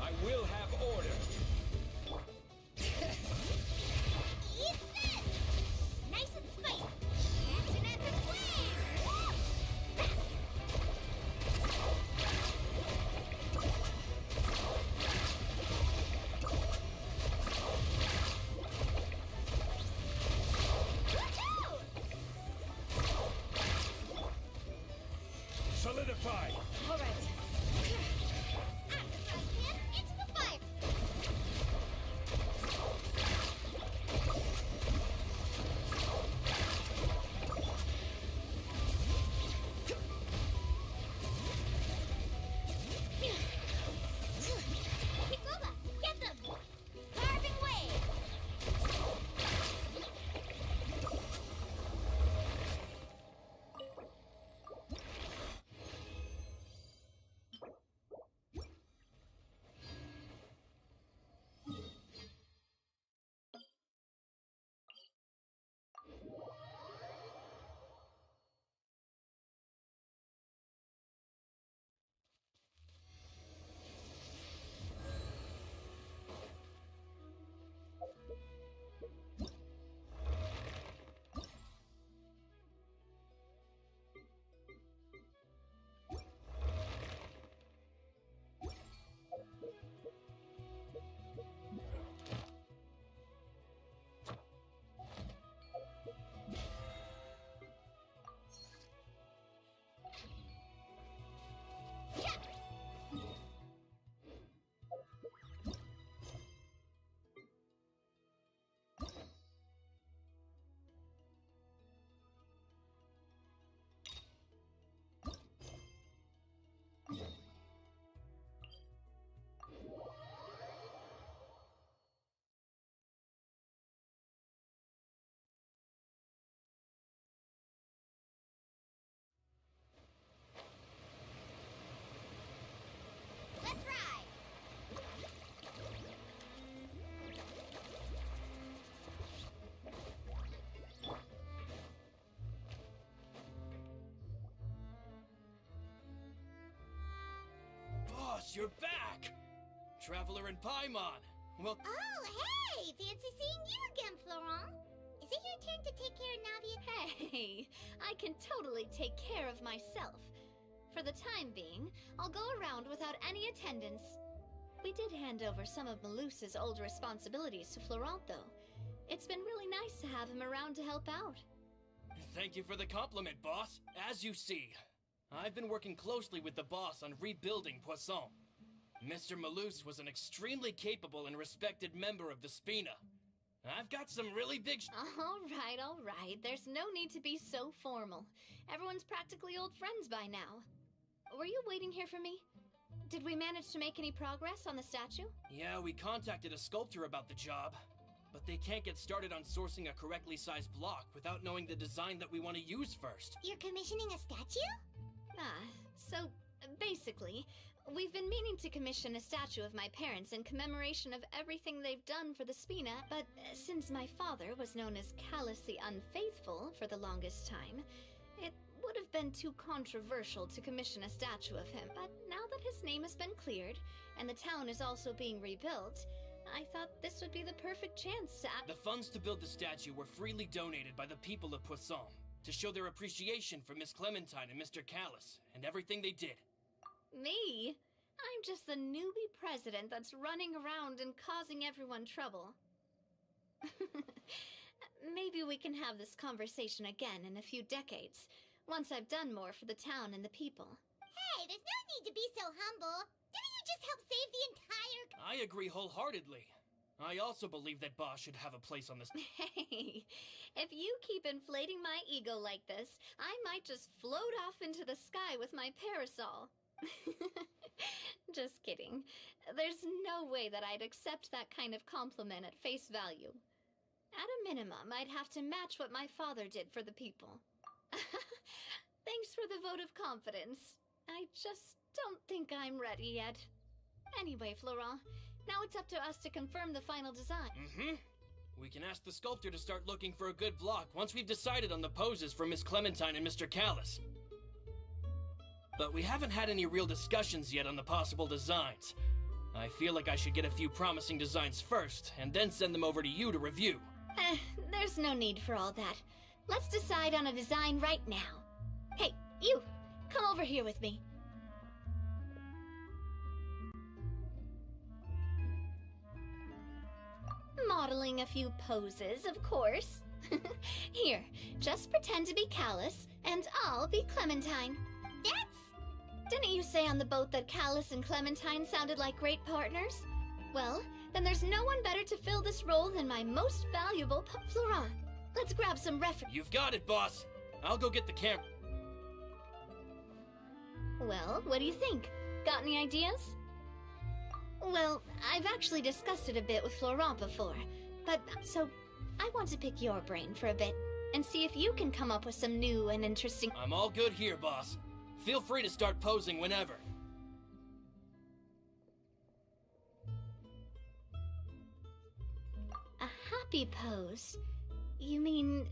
I will have order. Eat this! Nice and spicy. Action at the flame! Solidify! All right. Out of the frying pan, into the fire. Kikoba, get them! Carving wave! Let's ride! Boss, you're back! Traveler and Paimon! Well, Oh, hey! Fancy seeing you again, Florent. Is it your turn to take care of Navia? Hey, I can totally take care of myself. For the time being, I'll go around without any attendance. We did hand over some of Malus's old responsibilities to Florent, though. It's been really nice to have him around to help out. thank you for the compliment, boss. As you see, I've been working closely with the boss on rebuilding Poisson. Mr. Malus was an extremely capable and respected member of the Spina. I've got some really big All right. There's no need to be so formal. Everyone's practically old friends by now. Were you waiting here for me? Did we manage to make any progress on the statue? Yeah, we contacted a sculptor about the job, but they can't get started on sourcing a correctly sized block without knowing the design that we want to use first. You're commissioning a statue? So basically, we've been meaning to commission a statue of my parents in commemoration of everything they've done for the Spina, but since my father was known as Callus the Unfaithful for the longest time, it would have been too controversial to commission a statue of him. But now that his name has been cleared, and the town is also being rebuilt, I thought this would be the perfect chance to The funds to build the statue were freely donated by the people of Poisson to show their appreciation for Miss Clementine and Mr. Callus and everything they did. Me? I'm just the newbie president that's running around and causing everyone trouble. Maybe we can have this conversation again in a few decades, once I've done more for the town and the people. Hey, there's no need to be so humble. Didn't you just help save the entire... I agree wholeheartedly. I also believe that Boss should have a place on this. Hey, if you keep inflating my ego like this, I might just float off into the sky with my parasol. Just kidding. There's no way that I'd accept that kind of compliment at face value. At a minimum, I'd have to match what my father did for the people. Thanks for the vote of confidence. I just don't think I'm ready yet. Anyway, Florent, now it's up to us to confirm the final design. We can ask the sculptor to start looking for a good block once we've decided on the poses for Miss Clementine and Mr. Callus. But we haven't had any real discussions yet on the possible designs. I feel like I should get a few promising designs first, and then send them over to you to review. There's no need for all that. Let's decide on a design right now. Hey, you! Come over here with me. Modeling a few poses, of course. Here, just pretend to be Callus, and I'll be Clementine. Didn't you say on the boat that Callus and Clementine sounded like great partners? Well, then there's no one better to fill this role than my most valuable Florent. Let's grab some reference. You've got it, boss. I'll go get the camera. Well, what do you think? Got any ideas? Well, I've actually discussed it a bit with Florent before, but so I want to pick your brain for a bit and see if you can come up with some new and interesting. I'm all good here, boss. Feel free to start posing whenever. A happy pose? You mean...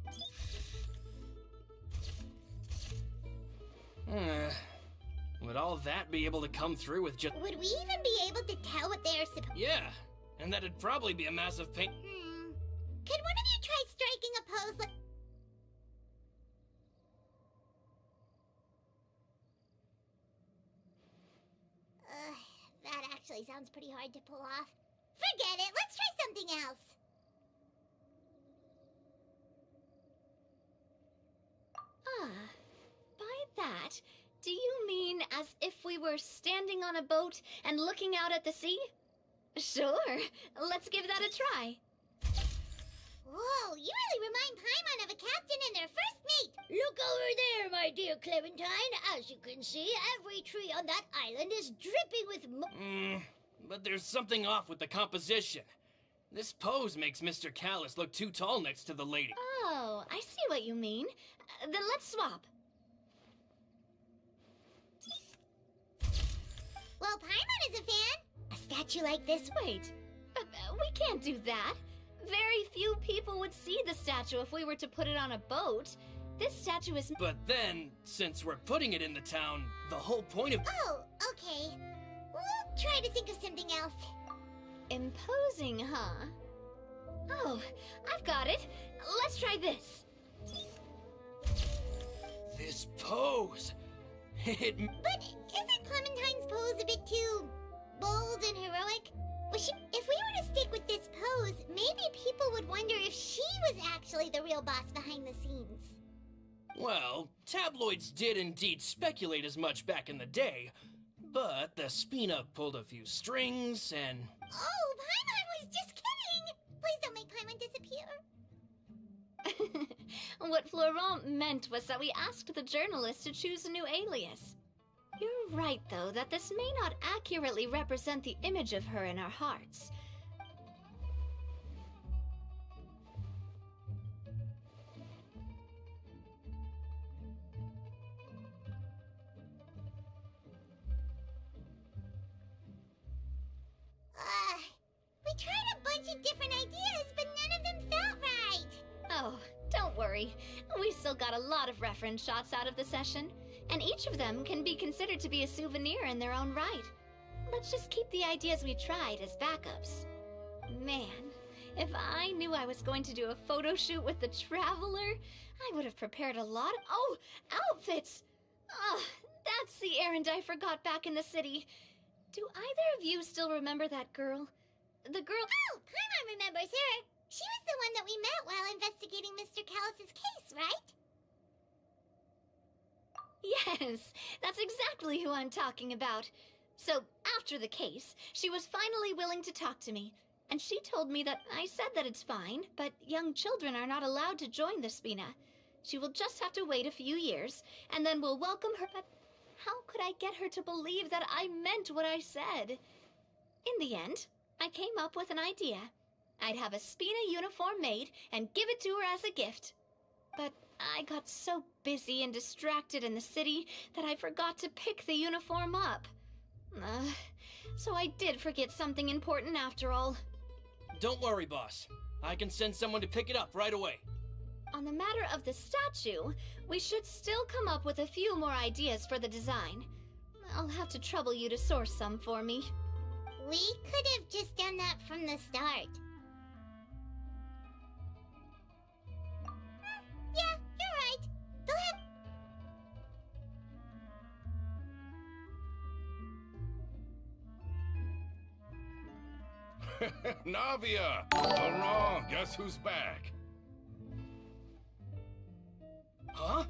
Would all that be able to come through with just... Would we even be able to tell what they are supposed... Yeah, and that'd probably be a massive pain... Could one of you try striking a pose like... That actually sounds pretty hard to pull off. Forget it, let's try something else. By that, do you mean as if we were standing on a boat and looking out at the sea? Sure, let's give that a try. Whoa, you really remind Paimon of a captain and their first mate! Look over there, my dear Clementine. As you can see, every tree on that island is dripping with but there's something off with the composition. This pose makes Mr. Callus look too tall next to the lady. Oh, I see what you mean. Then let's swap. Well, Paimon is a fan. A statue like this... Wait, but we can't do that. Very few people would see the statue if we were to put it on a boat. This statue is... But then, since we're putting it in the town, the whole point of... Oh, okay. We'll try to think of something else. Imposing, huh? Oh, I've got it. Let's try this. This pose... It... But isn't Clementine's pose a bit too... bold and heroic? If we were to stick with this pose, maybe people would wonder if she was actually the real boss behind the scenes. Well, tabloids did indeed speculate as much back in the day, but the Spina pulled a few strings and... Oh, Paimon was just kidding! Please don't make Paimon disappear. What Florent meant was that we asked the journalist to choose a new alias. You're right, though, that this may not accurately represent the image of her in our hearts. We tried a bunch of different ideas, but none of them felt right. Oh, don't worry. We still got a lot of reference shots out of the session, and each of them can be considered to be a souvenir in their own right. Let's just keep the ideas we tried as backups. Man, if I knew I was going to do a photo shoot with the Traveler, I would have prepared a lot of... Oh, outfits! That's the errand I forgot back in the city. Do either of you still remember that girl? The girl... Oh, Paimon remembers her. She was the one that we met while investigating Mr. Callus's case, right? Yes, that's exactly who I'm talking about. So, after the case, she was finally willing to talk to me. And she told me that I said that it's fine, but young children are not allowed to join the Spina. She will just have to wait a few years, and then we'll welcome her. But how could I get her to believe that I meant what I said? In the end, I came up with an idea. I'd have a Spina uniform made and give it to her as a gift. But I got so busy and distracted in the city that I forgot to pick the uniform up. So I did forget something important after all. Don't worry, boss. I can send someone to pick it up right away. On the matter of the statue, we should still come up with a few more ideas for the design. I'll have to trouble you to source some for me. We that from the start. Yeah, you're right. Go ahead. Navia! Laurent, guess who's back? Huh?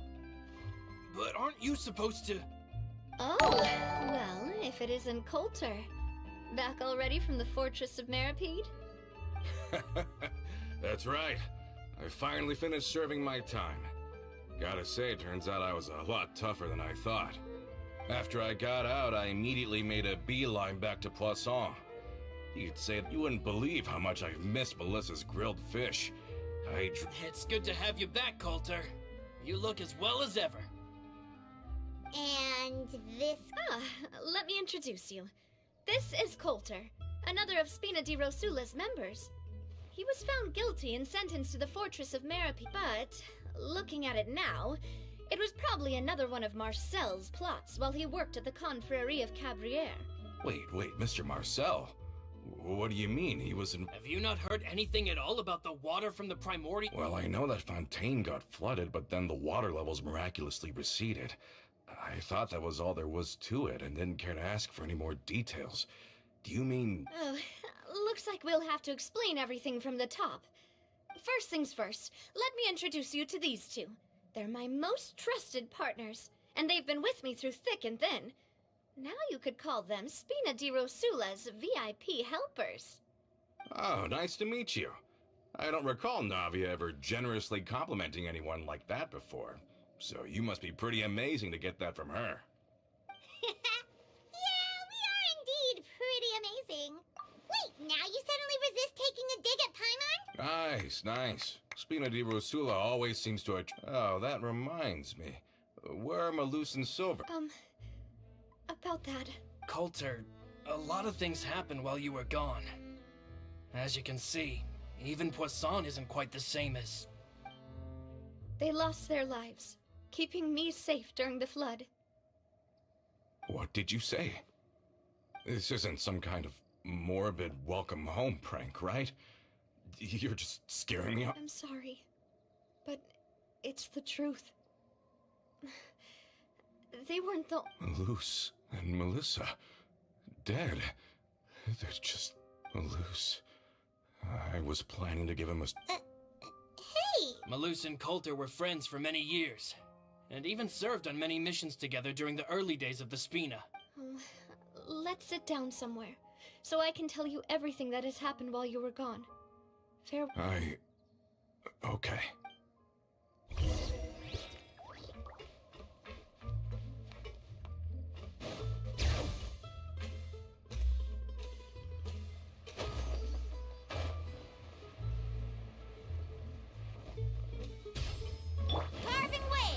But aren't you supposed to... Oh, well, if it isn't Coulter. Back already from the Fortress of Meripede? That's right. I finally finished serving my time. Gotta say, turns out I was a lot tougher than I thought. After I got out, I immediately made a beeline back to Poisson. You'd say you wouldn't believe how much I've missed Melissa's grilled fish. It's good to have you back, Coulter. You look as well as ever. And this... Ah, let me introduce you. This is Coulter, another of Spina di Rosula's members. He was found guilty and sentenced to the Fortress of Meripede, but, looking at it now, it was probably another one of Marcel's plots while he worked at the Confrérie of Cabrières. Wait, Mr. Marcel. What do you mean? He was in... Have you not heard anything at all about the water from the primordial... Well, I know that Fontaine got flooded, but then the water levels miraculously receded. I thought that was all there was to it and didn't care to ask for any more details. Do you mean... Oh, looks like we'll have to explain everything from the top. First things first, let me introduce you to these two. They're my most trusted partners, and they've been with me through thick and thin. Now you could call them Spina di Rosula's VIP helpers. Oh, nice to meet you. I don't recall Navia ever generously complimenting anyone like that before. So you must be pretty amazing to get that from her. Yeah, we are indeed pretty amazing. Wait, now you suddenly resist taking a dig at Paimon? Nice. Spina di Rosula always seems to... Oh, that reminds me. Where are Malus and Silver? About that. Coulter, a lot of things happened while you were gone. As you can see, even Poisson isn't quite the same as... They lost their lives, keeping me safe during the flood. What did you say? This isn't some kind of morbid welcome home prank, right? You're just scaring me off. I'm sorry, but it's the truth. They weren't the... Malus and Melissa, dead. They're just Malus. I was planning to give him a... Hey! Malus and Coulter were friends for many years, and even served on many missions together during the early days of the Spina. Let's sit down somewhere, so I can tell you everything that has happened while you were gone. Okay. Carving waves!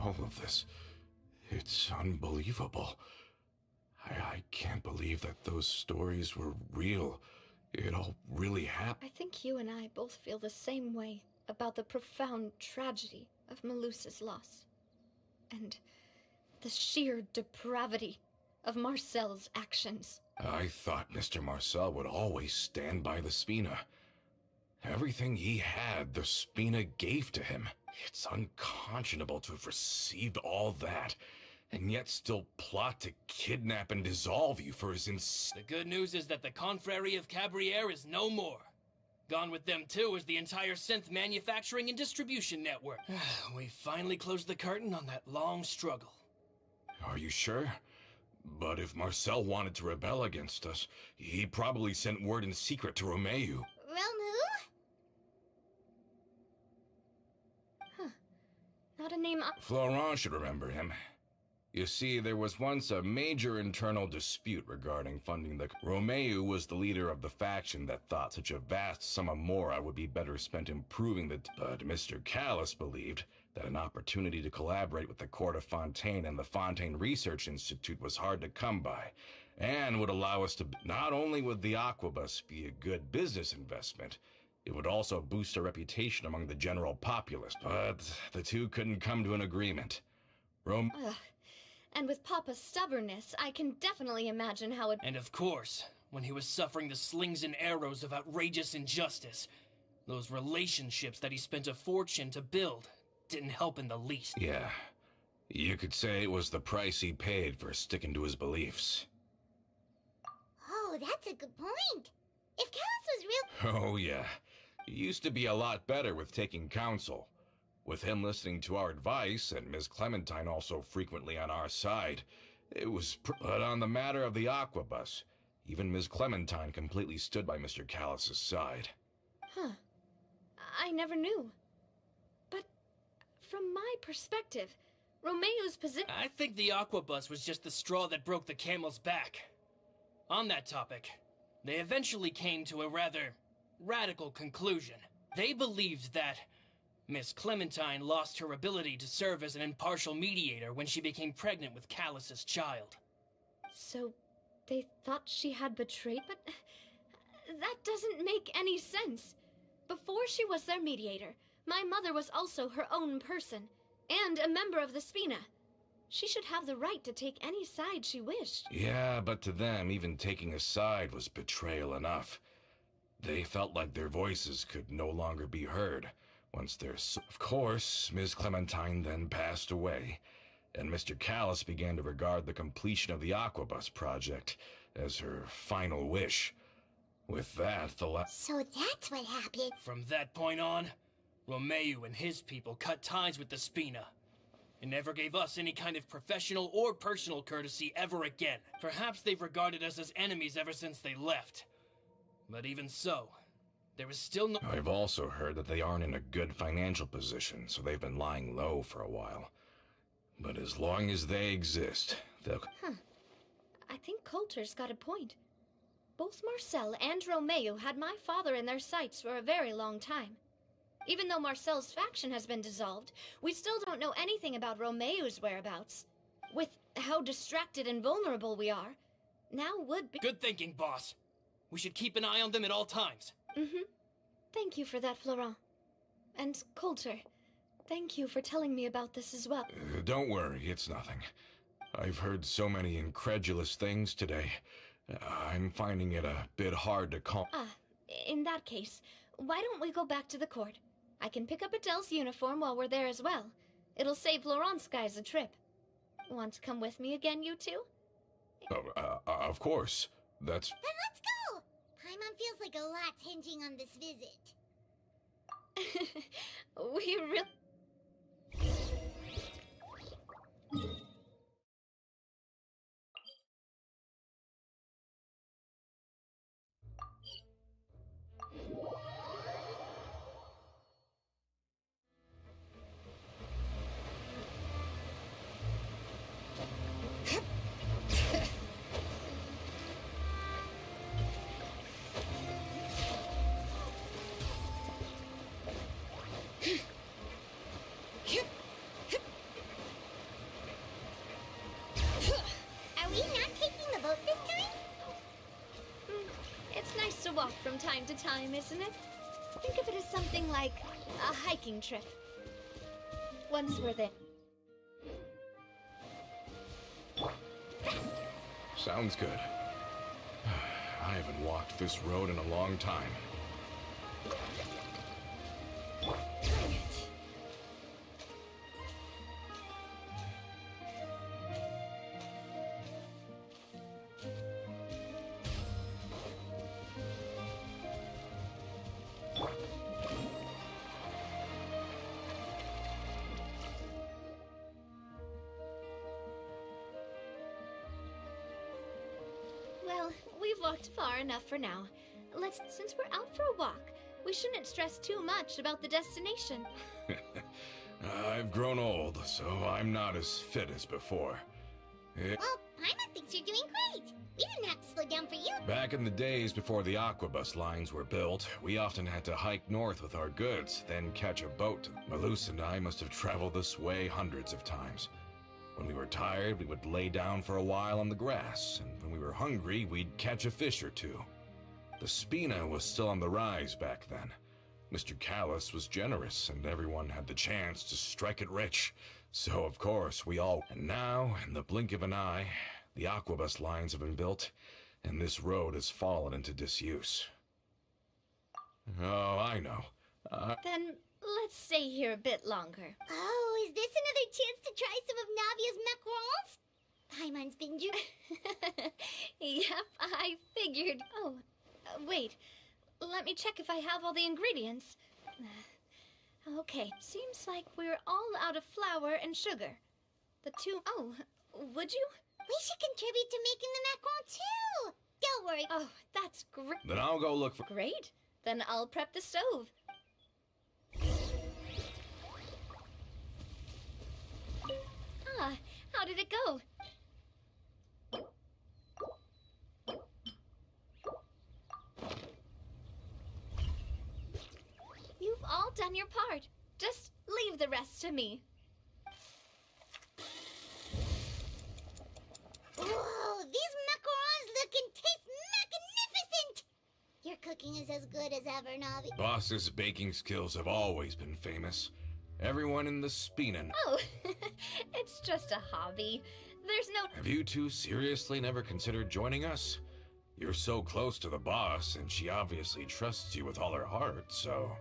All of this, it's unbelievable. I can't believe that those stories were real. It all really happened. I think you and I both feel the same way about the profound tragedy of Melus's loss. And the sheer depravity of Marcel's actions. I thought Mr. Marcel would always stand by the Spina. Everything he had, the Spina gave to him. It's unconscionable to have received all that, and yet still plot to kidnap and dissolve you for his The good news is that the Confrérie of Cabrières is no more. Gone with them too is the entire synth manufacturing and distribution network. We finally closed the curtain on that long struggle. Are you sure? But if Marcel wanted to rebel against us, he probably sent word in secret to Romeu. Romu? Not a name Florent should remember him. You see, there was once a major internal dispute regarding funding the... Romeu was the leader of the faction that thought such a vast sum of mora would be better spent improving the... But Mr. Callis believed that an opportunity to collaborate with the Court of Fontaine and the Fontaine Research Institute was hard to come by, and would allow us to, not only would the Aquabus be a good business investment, it would also boost our reputation among the general populace. But the two couldn't come to an agreement. Ugh. And with Papa's stubbornness, I can definitely imagine how it... And of course, when he was suffering the slings and arrows of outrageous injustice, those relationships that he spent a fortune to build didn't help in the least. Yeah, you could say it was the price he paid for sticking to his beliefs. Oh, that's a good point. If Callus was real... Oh yeah, he used to be a lot better with taking counsel. With him listening to our advice, and Ms. Clementine also frequently on our side, it was... But on the matter of the Aquabus, even Ms. Clementine completely stood by Mr. Callus's side. Huh. I never knew. But from my perspective, Romeo's position... I think the Aquabus was just the straw that broke the camel's back. On that topic, they eventually came to a rather radical conclusion. They believed that Miss Clementine lost her ability to serve as an impartial mediator when she became pregnant with Callus's child. So, they thought she had betrayed, but that doesn't make any sense. Before she was their mediator, my mother was also her own person, and a member of the Spina. She should have the right to take any side she wished. Yeah, but to them, even taking a side was betrayal enough. They felt like their voices could no longer be heard. Once there's... Of course, Ms. Clementine then passed away, and Mr. Callus began to regard the completion of the Aquabus project as her final wish. With that, So that's what happened. From that point on, Romeo and his people cut ties with the Spina, and never gave us any kind of professional or personal courtesy ever again. Perhaps they've regarded us as enemies ever since they left. But even so, there is still no... I've also heard that they aren't in a good financial position, so they've been lying low for a while. But as long as they exist, they'll... Huh. I think Coulter's got a point. Both Marcel and Romeo had my father in their sights for a very long time. Even though Marcel's faction has been dissolved, we still don't know anything about Romeo's whereabouts. With how distracted and vulnerable we are, now would be... Good thinking, boss. We should keep an eye on them at all times. Mm-hmm. Thank you for that, Florent. And Coulter, thank you for telling me about this as well. Don't worry, it's nothing. I've heard so many incredulous things today. I'm finding it a bit hard to calm... In that case, why don't we go back to the court? I can pick up Adele's uniform while we're there as well. It'll save Laurent's guys a trip. Want to come with me again, you two? Of course. That's... Then let's go! Paimon feels like a lot's hinging on this visit. We really... Are we not taking the boat this time? It's nice to walk from time to time, isn't it? Think of it as something like a hiking trip. Once we're there. Sounds good. I haven't walked this road in a long time. Well, we've walked far enough for now. Since we're out for a walk, we shouldn't stress too much about the destination. I've grown old, so I'm not as fit as before. Well, Paimon thinks you're doing great. We didn't have to slow down for you. Back in the days before the aquabus lines were built, we often had to hike north with our goods, then catch a boat. Malus and I must have traveled this way hundreds of times. When we were tired, we would lay down for a while on the grass, and when we were hungry, we'd catch a fish or two. The Spina was still on the rise back then. Mr. Callus was generous, and everyone had the chance to strike it rich. So, of course, we all... And now, in the blink of an eye, the aquabus lines have been built, and this road has fallen into disuse. Oh, I know. Then let's stay here a bit longer. Oh, is this another chance to try some of Navia's macarons? Paimon's been Yep, I figured. Oh, wait. Let me check if I have all the ingredients. Okay, seems like we're all out of flour and sugar. Oh, would you? We should contribute to making the macaron too. Don't worry. Oh, that's great. Then I'll go look for... Great. Then I'll prep the stove. Ah, how did it go? You've all done your part. Just leave the rest to me. Whoa, these macarons look and taste magnificent! Your cooking is as good as ever, Navi. Boss's baking skills have always been famous. Everyone in the Spina... Oh, it's just a hobby. There's no... Have you two seriously never considered joining us? You're so close to the boss, and she obviously trusts you with all her heart, so...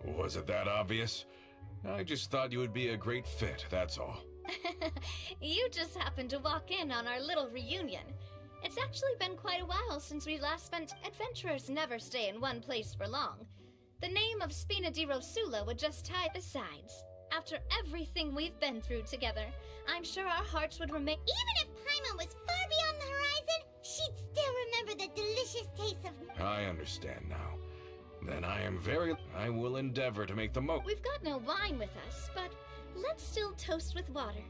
Was it that obvious? I just thought you would be a great fit, that's all. You just happened to walk in on our little reunion. It's actually been quite a while since we last spent... Adventurers never stay in one place for long. The name of Spina di Rosula would just tie... Besides, after everything we've been through together, I'm sure our hearts would remain... Even if Paimon was far beyond the horizon, she'd still remember the delicious taste of... I understand now. Then I will endeavor to make the most... We've got no wine with us, but let's still toast with water.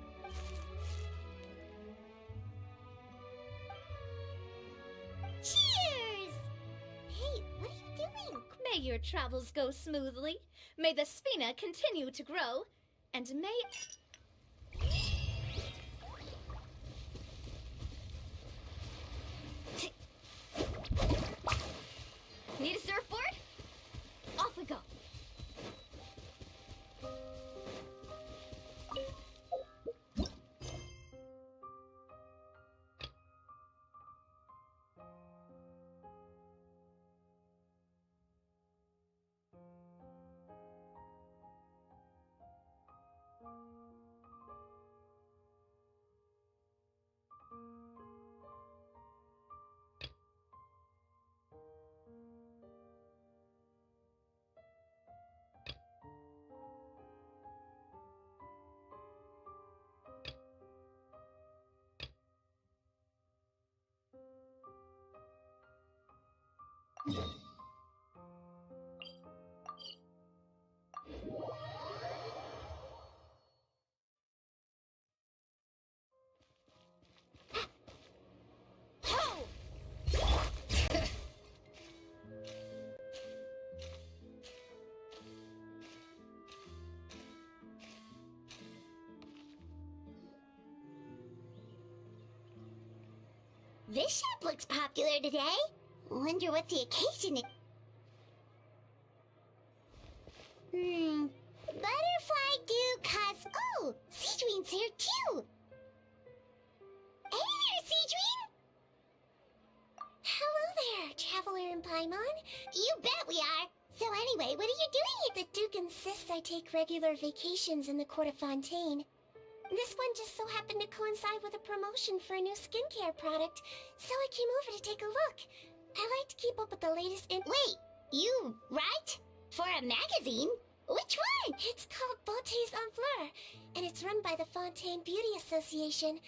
Cheers! Hey, what are you doing? May your travels go smoothly. May the Spina continue to grow. And may... Need a surfboard? Off we go. This shop looks popular today. Wonder what the occasion is. Butterfly Dukas. Oh, Seedween's here too. Hey there, Seedween. Hello there, Traveler and Paimon. You bet we are. So anyway, what are you doing here? The Duke insists I take regular vacations in the Court of Fontaine. This one just so happened to coincide with a promotion for a new skincare product, so I came over to take a look. I like to keep up with the latest Wait, you write? For a magazine? Which one? It's called Beautés en Fleur, and it's run by the Fontaine Beauty Association.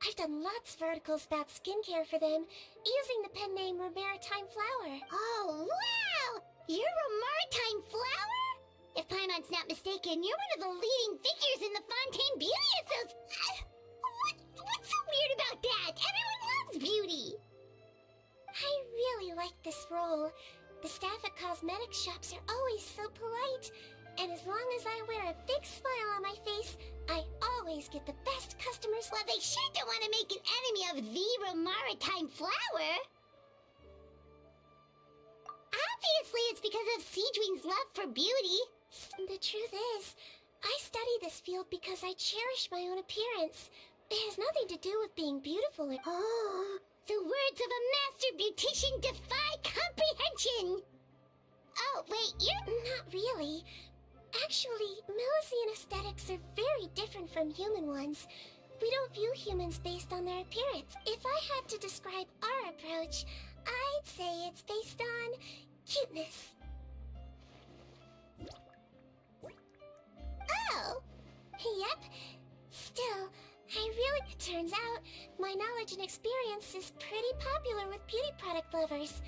I've done lots of articles about skincare for them, using the pen name Maritime Flower. Oh, wow! You're a Maritime Flower? If Paimon's not mistaken, you're one of the leading figures in the Fontaine Beauty Association. What's so weird about that? really like this role. The staff at cosmetic shops are always so polite. And as long as I wear a big smile on my face, I always get the best customers. Well, they sure don't want to make an enemy of the Maritime Flower. Obviously, it's because of Seedwing's love for beauty. The truth is, I study this field because I cherish my own appearance. It has nothing to do with being beautiful or... Oh, the words of a master beautician defy comprehension! Oh, wait, you're... Not really. Actually, Melusine aesthetics are very different from human ones. We don't view humans based on their appearance. If I had to describe our approach, I'd say it's based on cuteness. Oh! Yep. Still, it turns out, my knowledge and experience is pretty popular with beauty product lovers.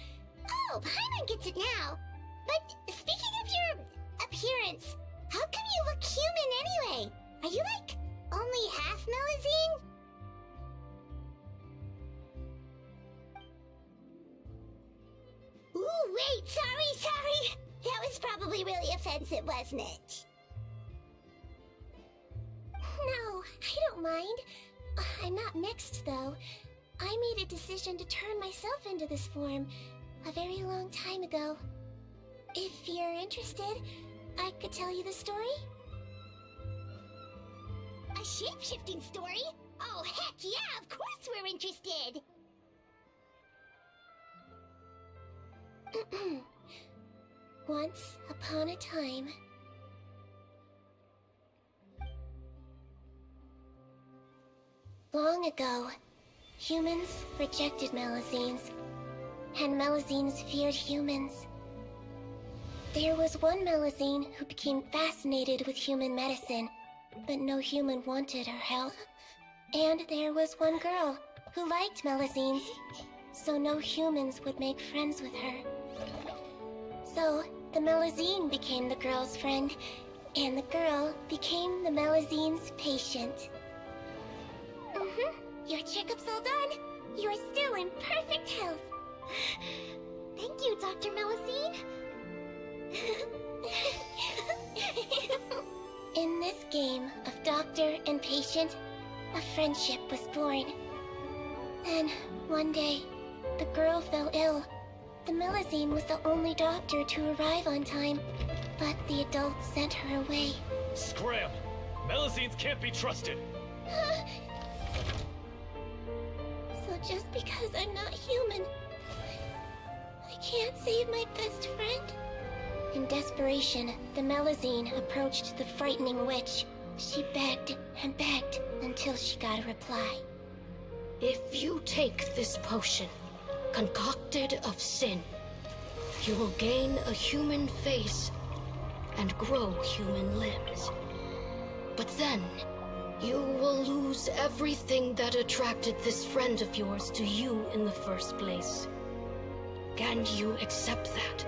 Oh, Paimon gets it now. But speaking of your appearance, how come you look human anyway? Are you like only half Melusine? Ooh, wait, sorry. That was probably really offensive, wasn't it? No, I don't mind. I'm not mixed, though. I made a decision to turn myself into this form a very long time ago. If you're interested, I could tell you the story. A shape-shifting story? Oh, heck yeah, of course we're interested! Once upon a time... Long ago, humans rejected Melusines, and Melusines feared humans. There was one Melusine who became fascinated with human medicine, but no human wanted her help. And there was one girl who liked Melusines, so no humans would make friends with her. So, the Melusine became the girl's friend, and the girl became the Melusine's patient. Your checkup's all done. You are still in perfect health. Thank you, Dr. Melusine. In this game of doctor and patient, a friendship was born. Then, one day, the girl fell ill. The Melusine was the only doctor to arrive on time, but the adults sent her away. Scram! Melusines can't be trusted! So just because I'm not human, I can't save my best friend? In desperation, the Melusine approached the frightening witch. She begged and begged until she got a reply. If you take this potion, concocted of sin, you will gain a human face and grow human limbs. But then, you will lose everything that attracted this friend of yours to you in the first place. Can you accept that?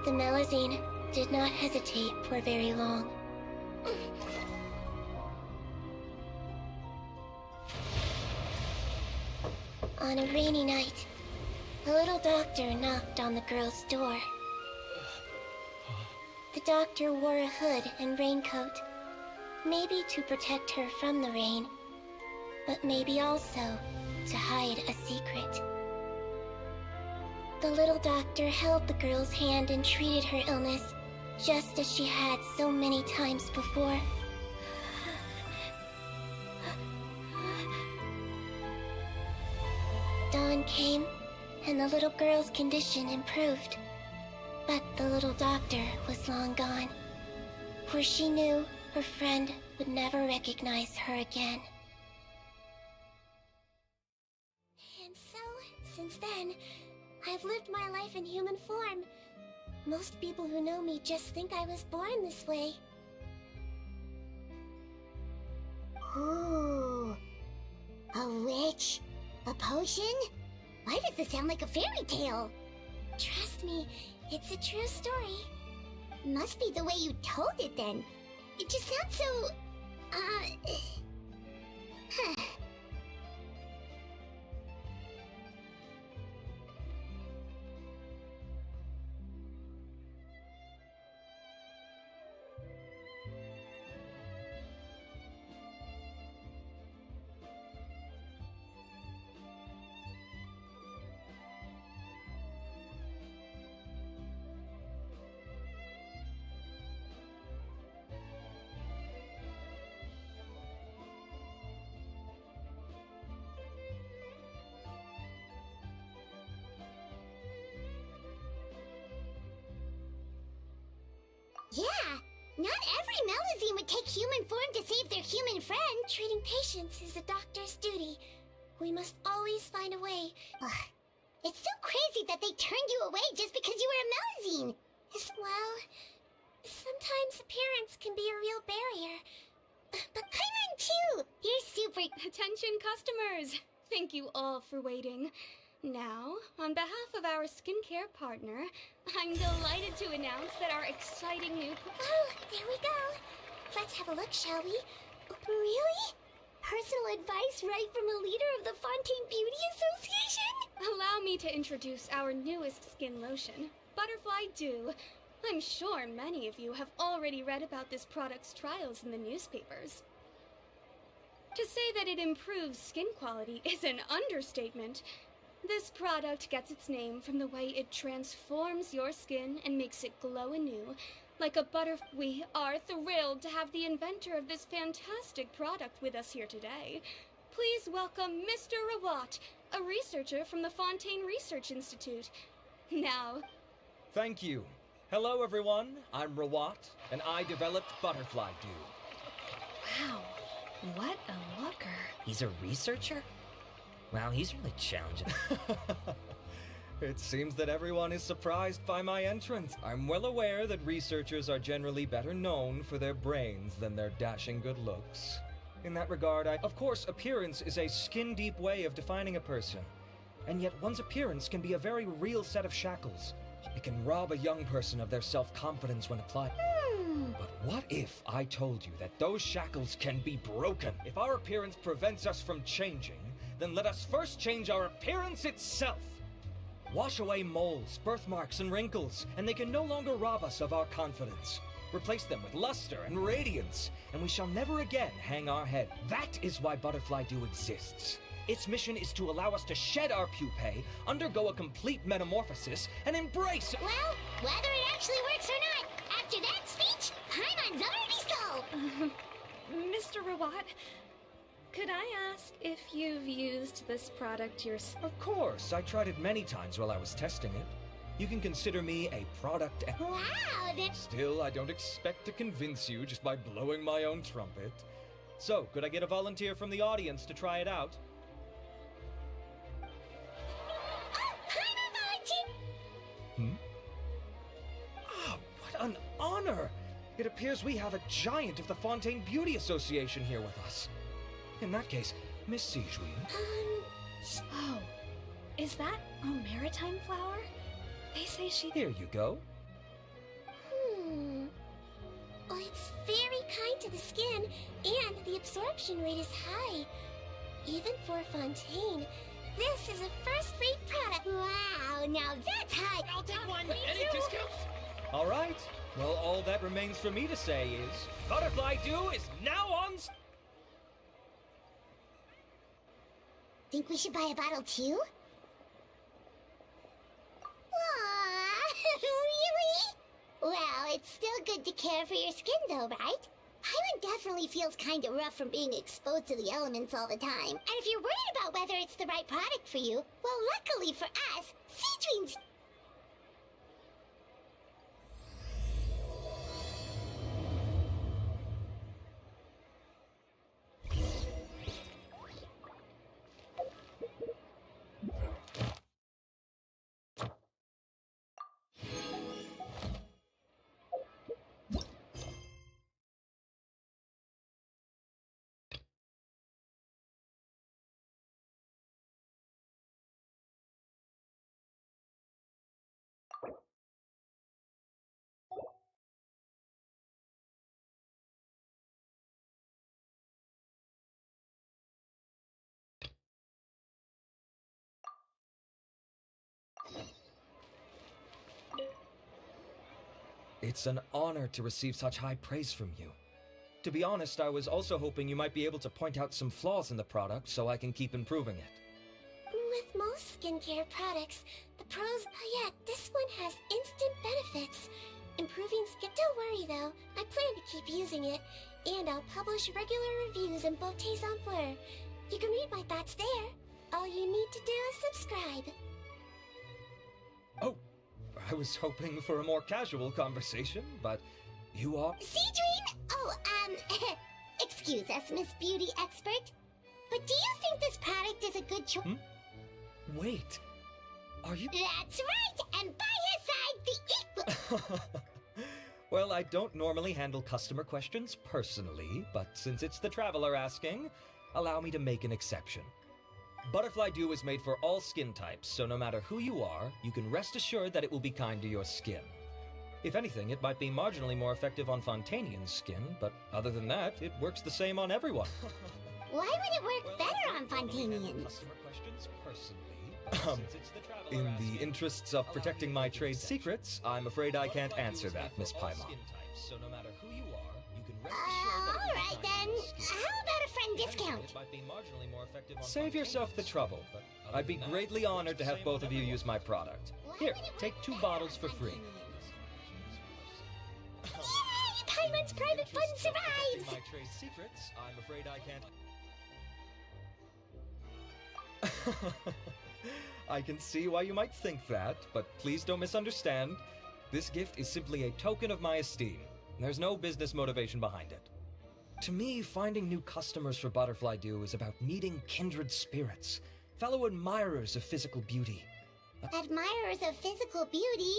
The Melusine did not hesitate for very long. On a rainy night, a little doctor knocked on the girl's door. The doctor wore a hood and raincoat, maybe to protect her from the rain, but maybe also to hide a secret. The little doctor held the girl's hand and treated her illness, just as she had so many times before. Dawn came, and the little girl's condition improved. But the little doctor was long gone, for she knew her friend would never recognize her again. And so, since then, I've lived my life in human form. Most people who know me just think I was born this way. Ooh. A witch? A potion? Why does this sound like a fairy tale? Trust me, it's a true story. Must be the way you told it then. It just sounds so... Not every Melazine would take human form to save their human friend. Treating patients is a doctor's duty. We must always find a way. Ugh. It's so crazy that they turned you away just because you were a Melazine. Well, sometimes appearance can be a real barrier. But Paimon too! You're super... Attention customers! Thank you all for waiting. Now, on behalf of our skincare partner, I'm delighted to announce that our exciting new... Oh, there we go. Let's have a look, shall we? Really? Personal advice right from a leader of the Fontaine Beauty Association? Allow me to introduce our newest skin lotion, Butterfly Dew. I'm sure many of you have already read about this product's trials in the newspapers. To say that it improves skin quality is an understatement. This product gets its name from the way it transforms your skin and makes it glow anew, like a butterfly. We are thrilled to have the inventor of this fantastic product with us here today. Please welcome Mr. Rawat, a researcher from the Fontaine Research Institute. Now... Thank you. Hello, everyone. I'm Rawat, and I developed Butterfly Dew. Wow, what a looker. He's a researcher? Wow, he's really challenging. It seems that everyone is surprised by my entrance. I'm well aware that researchers are generally better known for their brains than their dashing good looks. In that regard, of course, appearance is a skin-deep way of defining a person. And yet one's appearance can be a very real set of shackles. It can rob a young person of their self-confidence when applied. But what if I told you that those shackles can be broken? If our appearance prevents us from changing, then let us first change our appearance itself. Wash away moles, birthmarks, and wrinkles, and they can no longer rob us of our confidence. Replace them with luster and radiance, and we shall never again hang our head. That is why Butterfly Dew exists. Its mission is to allow us to shed our pupae, undergo a complete metamorphosis, and embrace... Well, whether it actually works or not, after that speech, Paimon's already sold! Mr. Rawat, could I ask if you've used this product yourself? Of course, I tried it many times while I was testing it. You can consider me a product... Wow, that's... Still, I don't expect to convince you just by blowing my own trumpet. So, could I get a volunteer from the audience to try it out? Ah, what an honor! It appears we have a giant of the Fontaine Beauty Association here with us. In that case, Miss Sijouin... Oh, is that a maritime flower? They say she... Here you go. Oh, it's very kind to the skin, and the absorption rate is high. Even for Fontaine, this is a first-rate product. Wow, now that's high! I'll take one! Any discounts? All right. Well, all that remains for me to say is... Butterfly Dew is now on... Think we should buy a bottle too? Aww, really? Well, it's still good to care for your skin though, right? Paimon definitely feels kinda rough from being exposed to the elements all the time. And if you're worried about whether it's the right product for you, well, luckily for us, Sijouin's... It's an honor to receive such high praise from you. To be honest, I was also hoping you might be able to point out some flaws in the product so I can keep improving it. With most skincare products, the pros... Oh yeah, this one has instant benefits. Improving skin... Don't worry though, I plan to keep using it. And I'll publish regular reviews in Beautés en Fleur. You can read my thoughts there. All you need to do is subscribe. Oh, I was hoping for a more casual conversation, but You are... Seedream? Oh, excuse us, Miss Beauty Expert. But do you think this product is a good choice? Wait. Are you... That's right! And by his side, the equal... Well, I don't normally handle customer questions personally, but since it's the traveler asking, allow me to make an exception. Butterfly Dew is made for all skin types, so no matter who you are, you can rest assured that it will be kind to your skin. If anything, it might be marginally more effective on Fontanian's skin, but other than that, it works the same on everyone. Why would it work better on Fontanians? Customer questions personally, in the interests of protecting my trade secrets, I'm afraid I can't answer that, Miss Paimon. So no matter who you are, you can rest assured that Alright then. How about a friend discount? Save yourself the trouble. I'd be greatly honored to have both of you use my product. Here, take 2 bottles for free. Yay! Paimon's private fund survives! My trade secrets, I'm afraid I can't... I can see why you might think that, but please don't misunderstand. This gift is simply a token of my esteem. There's no business motivation behind it. To me, finding new customers for Butterfly Dew is about meeting kindred spirits, fellow admirers of physical beauty. Admirers of physical beauty?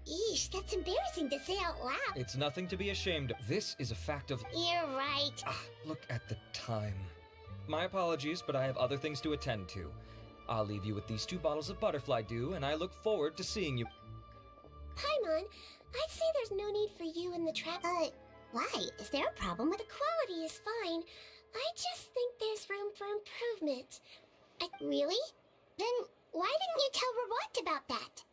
Eesh, that's embarrassing to say out loud. It's nothing to be ashamed of. This is a fact of... You're right. Look at the time. My apologies, but I have other things to attend to. I'll leave you with these 2 bottles of Butterfly Dew, and I look forward to seeing you. Paimon, I'd say there's no need for you in the trap. Why? Is there a problem with The quality is fine. I just think there's room for improvement. Really? Then why didn't you tell Rawat about that?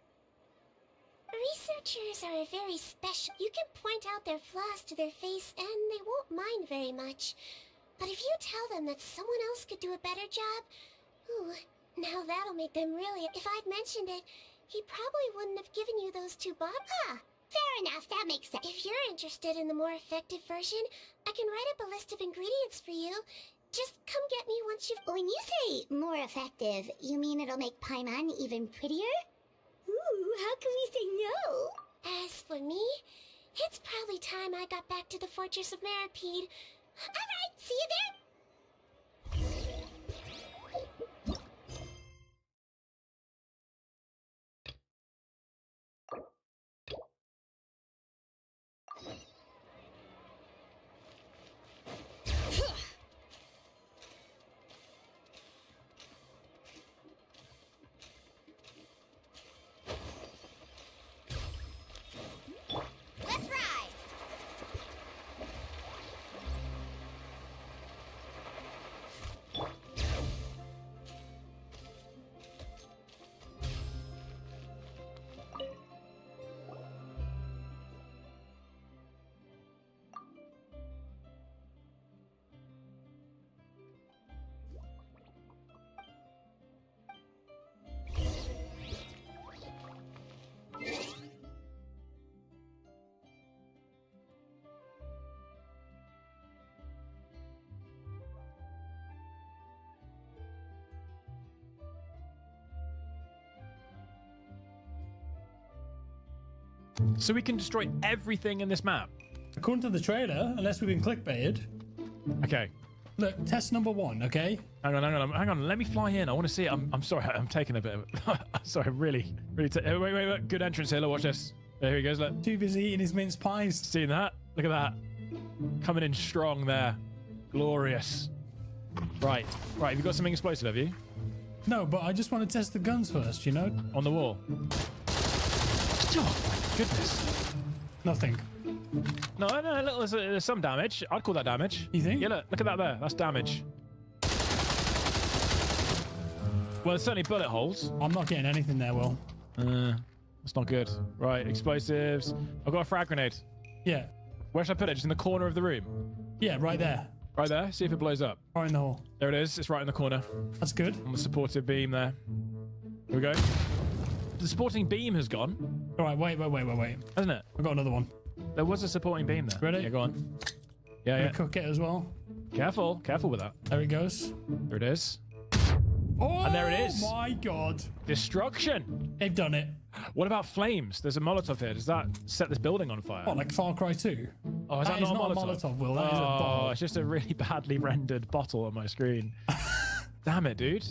Researchers are very special. You can point out their flaws to their face, and they won't mind very much. But if you tell them that someone else could do a better job, ooh, now that'll make them really... If I'd mentioned it, he probably wouldn't have given you those 2 bottles. Fair enough, that makes sense. If you're interested in the more effective version, I can write up a list of ingredients for you. Just come get me once you've... When you say more effective, you mean it'll make Paimon even prettier? Ooh, how can we say no? As for me, it's probably time I got back to the Fortress of Maripede. Alright, see you there! Let's ride! So we can destroy everything in this map. According to the trailer, unless we've been clickbaited. Okay. Look, test number 1, okay? Hang on. Let me fly in. I want to see it. I'm sorry. I'm taking a bit of... sorry, really. Wait. Good entrance here. Look, watch this. There he goes. Look. Too busy eating his mince pies. Seeing that? Look at that. Coming in strong there. Glorious. Right. Have you got something explosive, have you? No, but I just want to test the guns first, you know? On the wall. Oh, my goodness. Nothing. No, look, there's some damage. I'd call that damage. You think? Yeah, look at that there. That's damage. Well, there's certainly bullet holes. I'm not getting anything there, Will. That's not good. Right, explosives. I've got a frag grenade. Yeah. Where should I put it? Just in the corner of the room? Yeah, right there. Right there? See if it blows up. Right in the hole. There it is. It's right in the corner. That's good. On the supportive beam there. Here we go. The supporting beam has gone. All right, wait. Hasn't it? I've got another one. There was a supporting beam there. Ready? Yeah, go on. Yeah. Cook it as well. Careful with that. There it goes. There it is. Oh, And there it is. my God. Destruction. They've done it. What about flames? There's a Molotov here. Does that set this building on fire? What, like Far Cry 2? Oh, is that is not not a Molotov, Will. That is a Oh, bottle. it's just a really badly rendered bottle on my screen. Damn it, dude.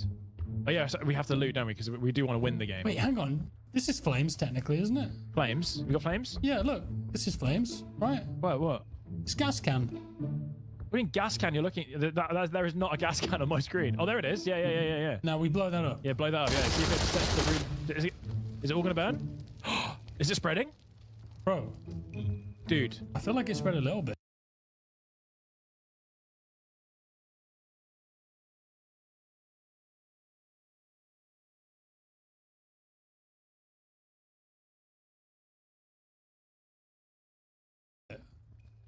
Oh, yeah, so we have to loot, don't we? Because we do want to win the game. Wait, hang on. This is flames, technically, isn't it? Flames? We got flames? Yeah, look. This is flames, right? What? It's gas can. What do you mean gas can? You're looking... There is not a gas can on my screen. Oh, there it is. Yeah. Now we blow that up. Yeah, blow that up. Yeah, see if it sets the room... Is it all going to burn? Is it spreading? Bro. Dude. I feel like it spread a little bit.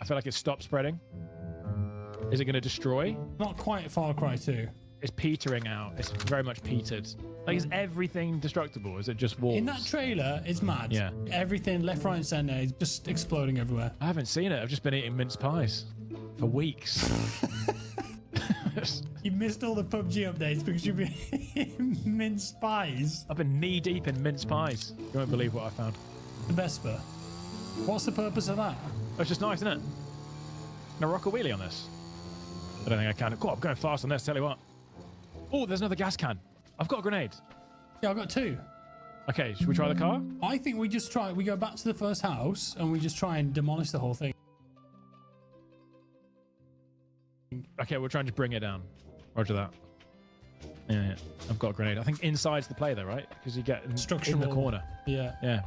I feel like it stopped spreading. Is it going to destroy? Not quite Far Cry 2. It's petering out. It's very much petered. Like, is everything destructible? Is it just walls? In that trailer, it's mad. Yeah. Everything left, right, and center is just exploding everywhere. I haven't seen it. I've just been eating mince pies for weeks. You missed all the PUBG updates because you've been eating mince pies. I've been knee deep in mince pies. You won't believe what I found. The Vespa. What's the purpose of that? That's just nice, isn't it? Can I rock a wheelie on this? I don't think I can. God, I'm going fast on this, tell you what. Oh, there's another gas can. I've got a grenade. Yeah, I've got 2. Okay, should we try the car? I think we just try, we go back to the first house and we just try and demolish the whole thing. Okay, we'll try and just bring it down. Roger that. Yeah. I've got a grenade. I think inside's the play though, right? Because you get in the corner. Yeah. Yeah.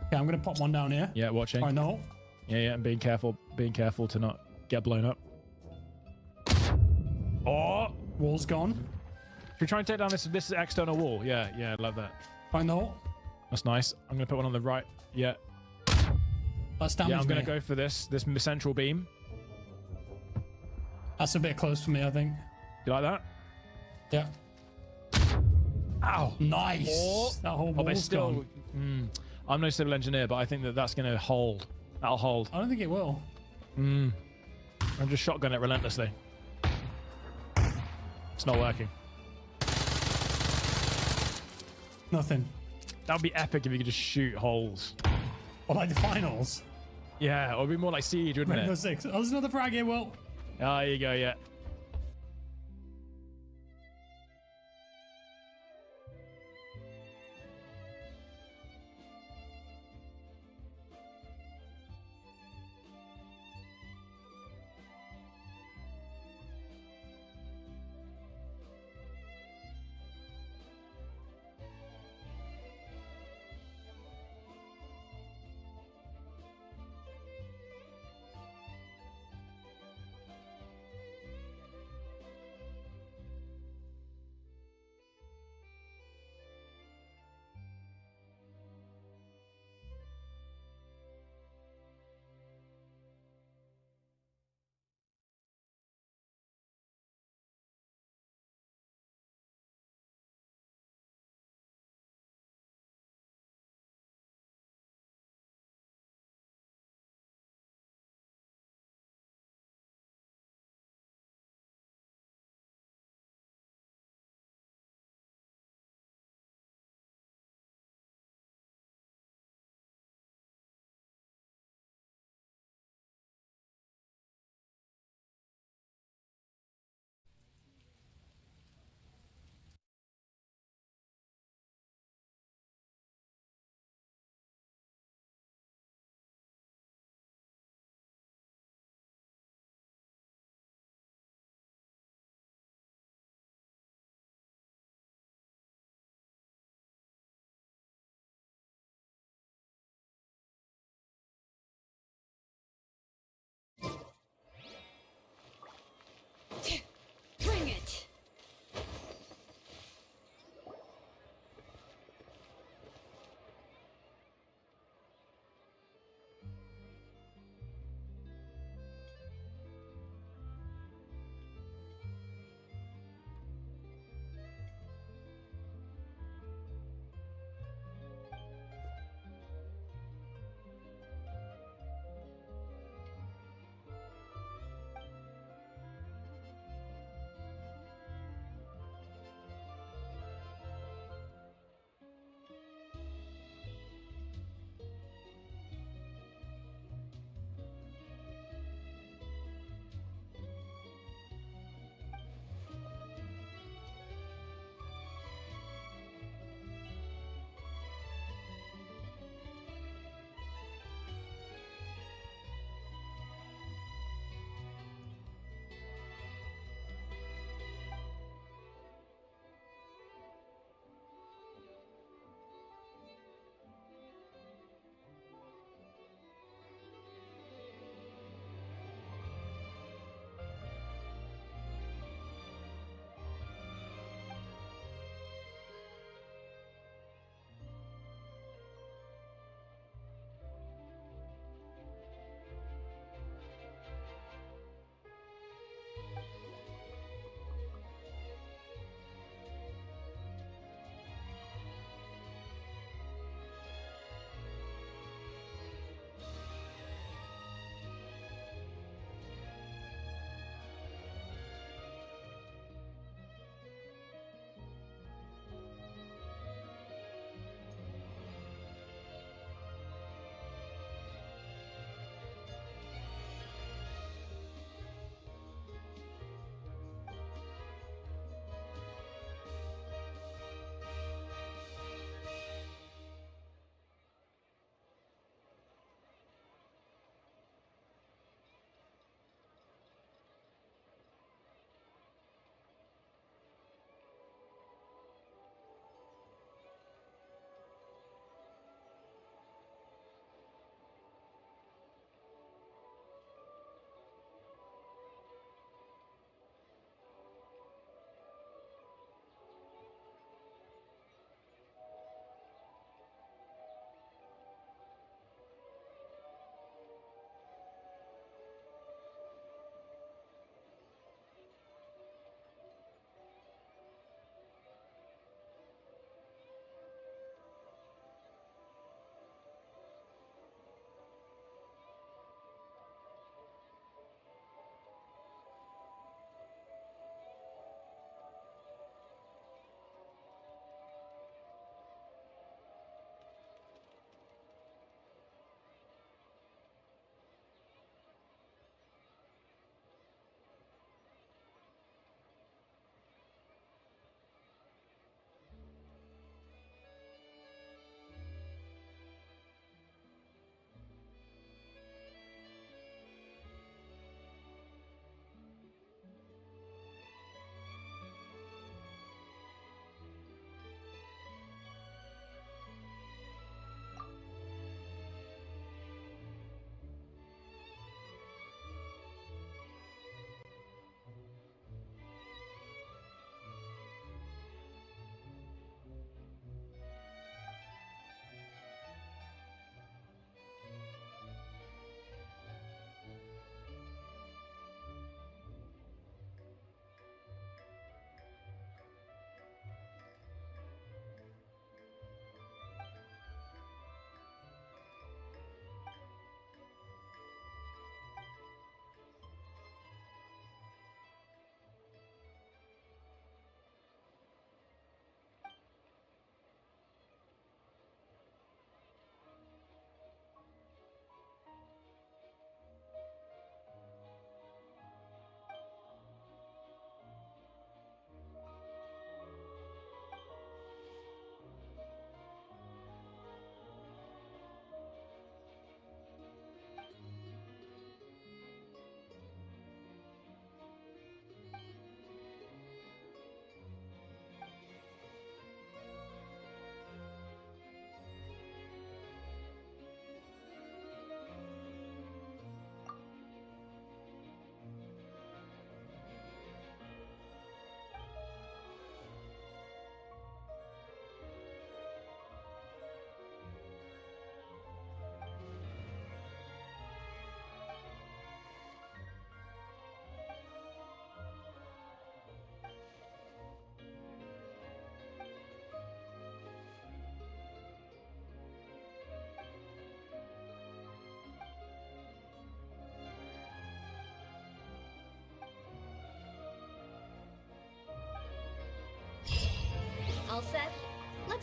Okay, I'm going to pop one down here. Yeah, watching. I know. Yeah, and being careful to not get blown up. Oh! Wall's gone. Should we try and take down this external wall? Yeah, I love that. I know. That's nice. I'm going to put one on the right. Yeah. That's damaged. Yeah, I'm going to go for this central beam. That's a bit close for me, I think. You like that? Yeah. Ow! Nice! Oh. That whole But wall's still, gone. I'm no civil engineer, but I think that's going to hold. That'll hold. I don't think it will. I'm just shotgun it relentlessly. It's not working. Nothing. That would be epic if you could just shoot holes. Or like the finals. Yeah, or it'd be more like Siege, wouldn't Rainbow it? Six. Oh, there's another frag here, Will. Oh, there you go, yeah.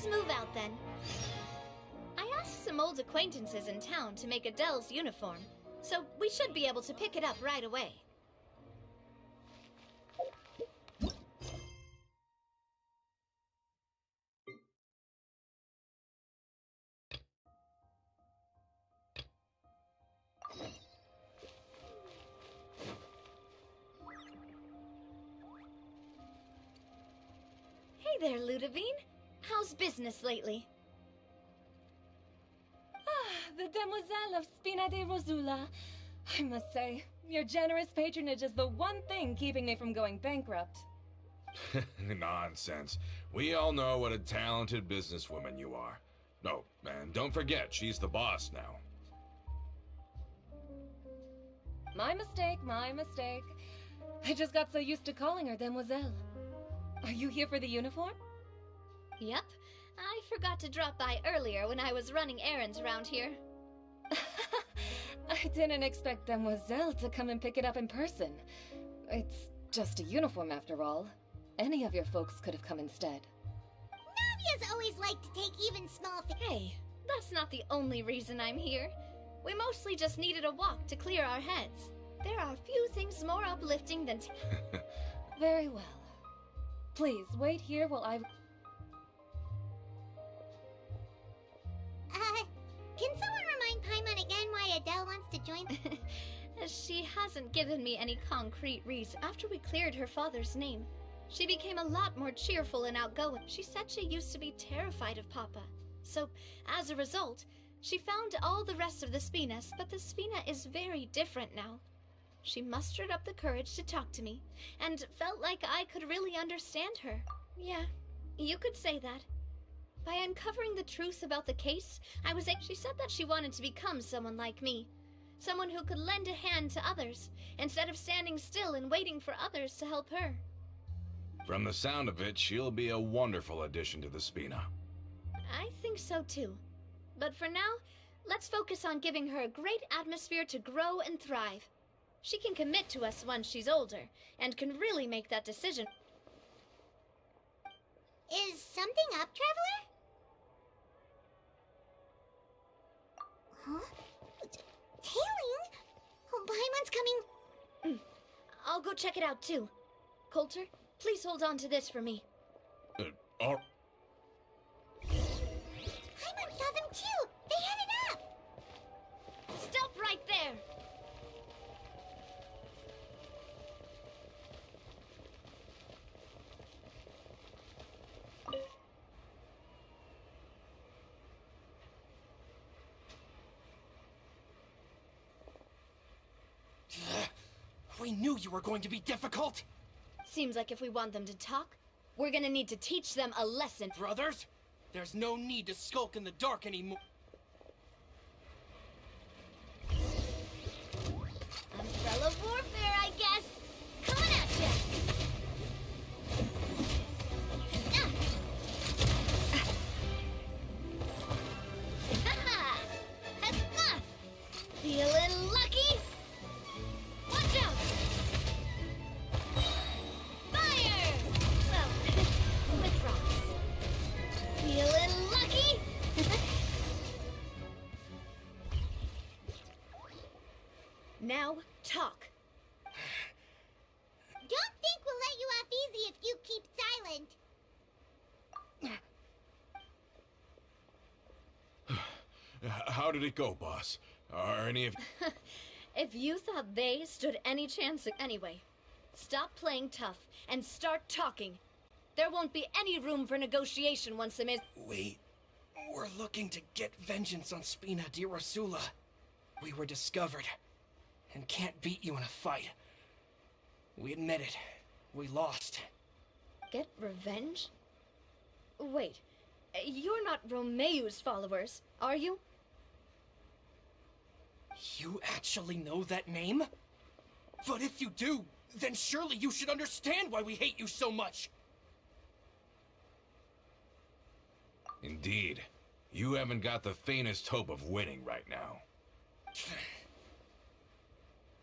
let's move out then. I asked some old acquaintances in town to make Adele's uniform, so we should be able to pick it up right away. Hey there, Ludovine. How's business lately? The Demoiselle of Spina de Rosula. I must say, your generous patronage is the one thing keeping me from going bankrupt. Nonsense. We all know what a talented businesswoman you are. Oh, and don't forget, she's the boss now. My mistake, my mistake. I just got so used to calling her Demoiselle. Are you here for the uniform? Yep. I forgot to drop by earlier when I was running errands around here. I didn't expect Demoiselle to come and pick it up in person. It's just a uniform after all. Any of your folks could have come instead. Navia's always liked to take even small things. Hey, that's not the only reason I'm here. We mostly just needed a walk to clear our heads. There are few things more uplifting than Very well. Please, wait here while I... Can someone remind Paimon again why Adele wants to join? She hasn't given me any concrete reason. After we cleared her father's name, she became a lot more cheerful and outgoing. She said she used to be terrified of Papa. So, as a result, she found all the rest of the Spinas, but the Spina is very different now. She mustered up the courage to talk to me, and felt like I could really understand her. Yeah, you could say that. By uncovering the truth about the case, she said that she wanted to become someone like me. Someone who could lend a hand to others, instead of standing still and waiting for others to help her. From the sound of it, she'll be a wonderful addition to the Spina. I think so too. But for now, let's focus on giving her a great atmosphere to grow and thrive. She can commit to us once she's older, and can really make that decision. Is something up, Traveler? Huh? Tailing? Oh, Paimon's coming. I'll go check it out too. Coulter, please hold on to this for me. All... Paimon saw them too! They headed up! Stop right there! We knew you were going to be difficult! Seems like if we want them to talk, we're gonna need to teach them a lesson. Brothers, there's no need to skulk in the dark anymore. Umbrella warfare, I guess! Coming at ya! Feeling lucky? Watch out! Fire! Well, with rocks. Feeling lucky? Now, talk. Don't think we'll let you off easy if you keep silent. How did it go, boss? Are any of... If you thought they stood any chance anyway, stop playing tough and start talking. There won't be any room for negotiation once the We're looking to get vengeance on Spina di Rosula. We were discovered, and can't beat you in a fight. We admit it. We lost. Get revenge? Wait, you're not Romeu's followers, are you? You actually know that name? But if you do, then surely you should understand why we hate you so much! Indeed. You haven't got the faintest hope of winning right now.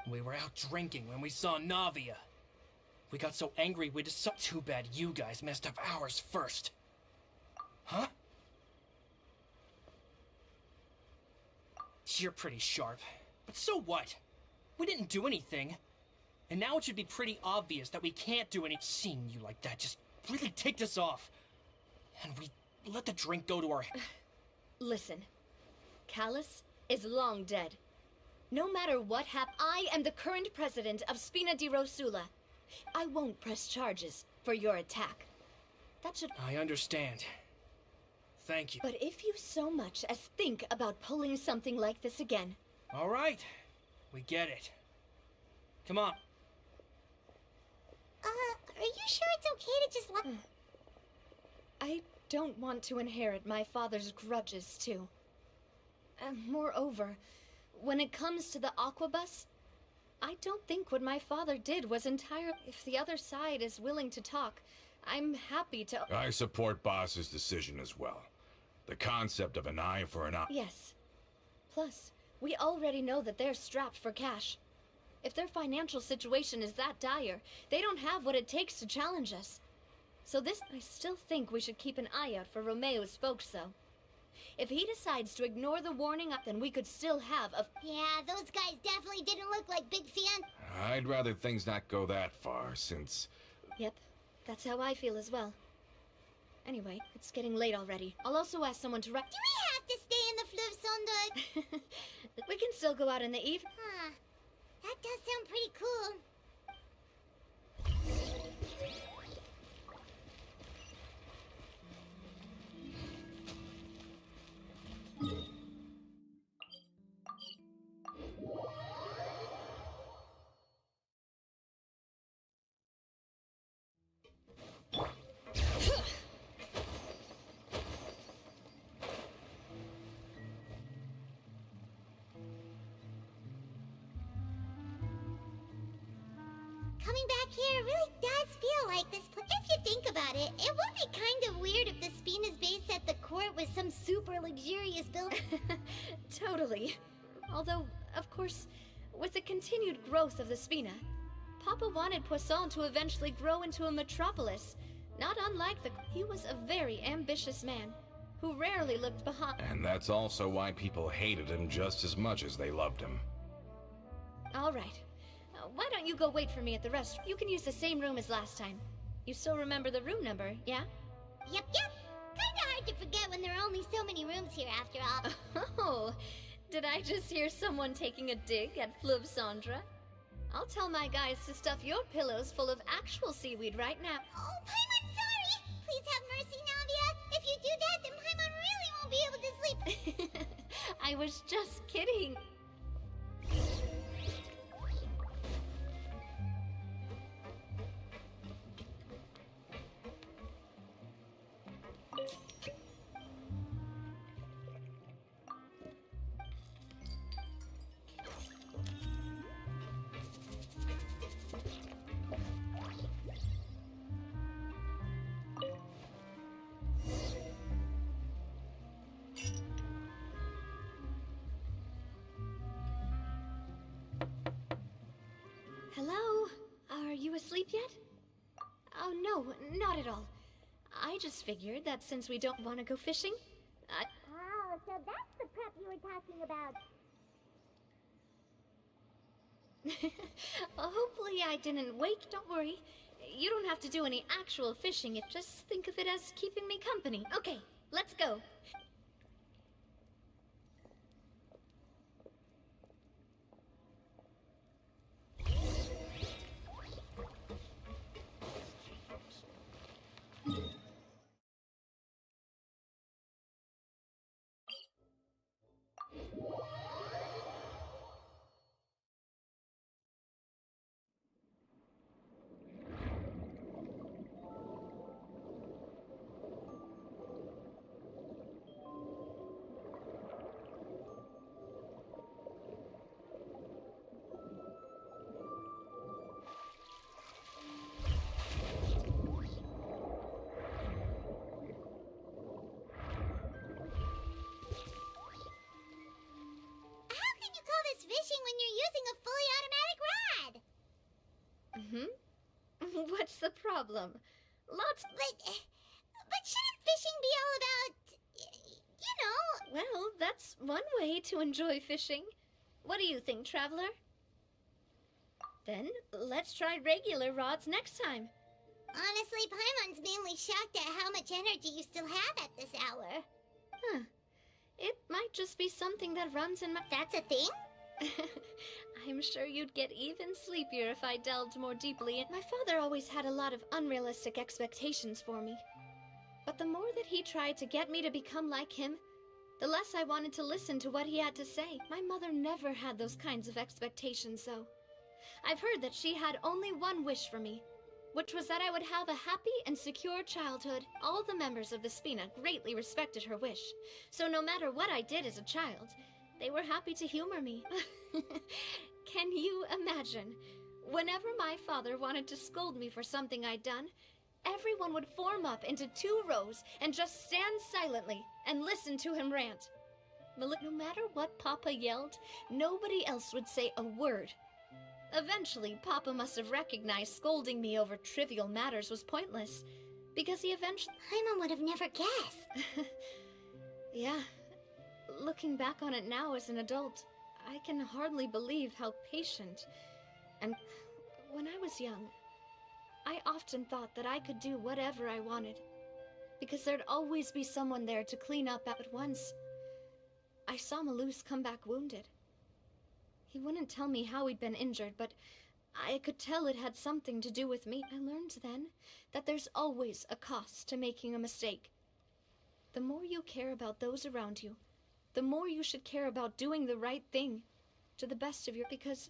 We were out drinking when we saw Navia. We got so angry we decided... Too bad you guys messed up ours first. Huh? You're pretty sharp. But so what? We didn't do anything. And now it should be pretty obvious that we can't do any. Seeing you like that just really ticked us off. And we let the drink go to our... Listen, Callus is long dead. No matter what happens, I am the current president of Spina di Rosula. I won't press charges for your attack. That should... I understand. Thank you. But if you so much as think about pulling something like this again... All right. We get it. Come on. Are you sure it's okay to just let... I don't want to inherit my father's grudges, too. Moreover, when it comes to the Aquabus, I don't think what my father did was entirely... If the other side is willing to talk, I'm happy to... I support Boss's decision as well. The concept of an eye for an eye... Yes. Plus, we already know that they're strapped for cash. If their financial situation is that dire, they don't have what it takes to challenge us. So I still think we should keep an eye out for Romeo's folks, though. If he decides to ignore the warning, then we could still have a... Yeah, those guys definitely didn't look like big fans. I'd rather things not go that far, since... Yep, that's how I feel as well. Anyway, it's getting late already. I'll also ask someone to Do we have to stay in the Fluvsondag? We can still go out in the evening. Huh. That does sound pretty cool. Coming back here really does feel like this place. If you think about it, it would be kind of weird if the Spina's base at the court was some super luxurious building. Totally. Although, of course, with the continued growth of the Spina, Papa wanted Poisson to eventually grow into a metropolis. Not unlike the... He was a very ambitious man, who rarely looked behind. And that's also why people hated him just as much as they loved him. All right. Why don't you go wait for me at the restaurant? You can use the same room as last time. You still remember the room number, yeah? Yep. Kinda hard to forget when there are only so many rooms here after all. Oh, did I just hear someone taking a dig at Fleuve Sandra? I'll tell my guys to stuff your pillows full of actual seaweed right now. Oh, Paimon's sorry! Please have mercy, Navia! If you do that, then Paimon really won't be able to sleep. I was just kidding. Hello? Are you asleep yet? Oh, no, not at all. I just figured that since we don't want to go fishing, Oh, so that's the prep you were talking about. Hopefully I didn't wake. Don't worry. You don't have to do any actual fishing. Just think of it as keeping me company. Okay, let's go. Fishing when you're using a fully automatic rod. What's the problem? Lots... But shouldn't fishing be all about, you Well, that's one way to enjoy fishing. What do you think, Traveler? Then, let's try regular rods next time. Honestly, Paimon's mainly shocked at how much energy you still have at this hour. Huh. It might just be something that runs in my... That's a thing? I'm sure you'd get even sleepier if I delved more deeply in... My father always had a lot of unrealistic expectations for me. But the more that he tried to get me to become like him, the less I wanted to listen to what he had to say. My mother never had those kinds of expectations, though. I've heard that she had only one wish for me, which was that I would have a happy and secure childhood. All the members of the Spina greatly respected her wish, so no matter what I did as a child, they were happy to humor me. Can you imagine? Whenever my father wanted to scold me for something I'd done, everyone would form up into 2 rows and just stand silently and listen to him rant. No matter what Papa yelled, nobody else would say a word. Eventually, Papa must have recognized scolding me over trivial matters was pointless, because he eventually... Paimon would have never guessed. Yeah. Looking back on it now as an adult, I can hardly believe how patient. And when I was young, I often thought that I could do whatever I wanted, because there'd always be someone there to clean up at once. I saw Malus come back wounded. He wouldn't tell me how he'd been injured, but I could tell it had something to do with me. I learned then that there's always a cost to making a mistake. The more you care about those around you, the more you should care about doing the right thing to the best of your... Because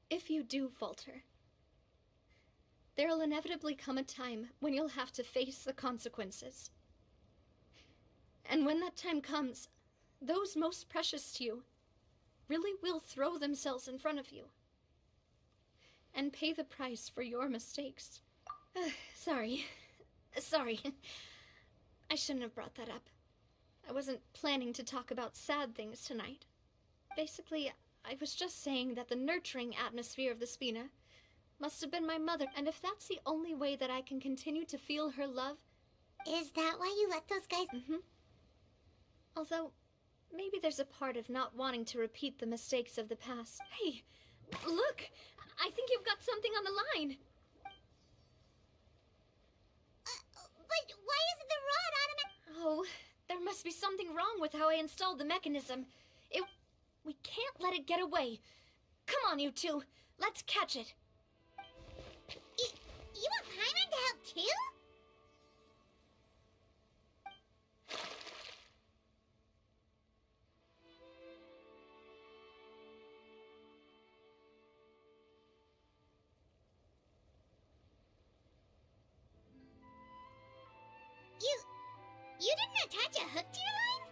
if you do falter, there'll inevitably come a time when you'll have to face the consequences. And when that time comes, those most precious to you really will throw themselves in front of you and pay the price for your mistakes. Sorry. I shouldn't have brought that up. I wasn't planning to talk about sad things tonight. Basically, I was just saying that the nurturing atmosphere of the Spina must have been my mother, and if that's the only way that I can continue to feel her love... Is that why you let those guys... Mm-hmm. Although, maybe there's a part of not wanting to repeat the mistakes of the past. Hey, look! I think you've got something on the line! But why isn't the rod automatic? Oh, there must be something wrong with how I installed the mechanism. We can't let it get away. Come on, you two. Let's catch it. You want Paimon to help too? You didn't attach a hook to your line?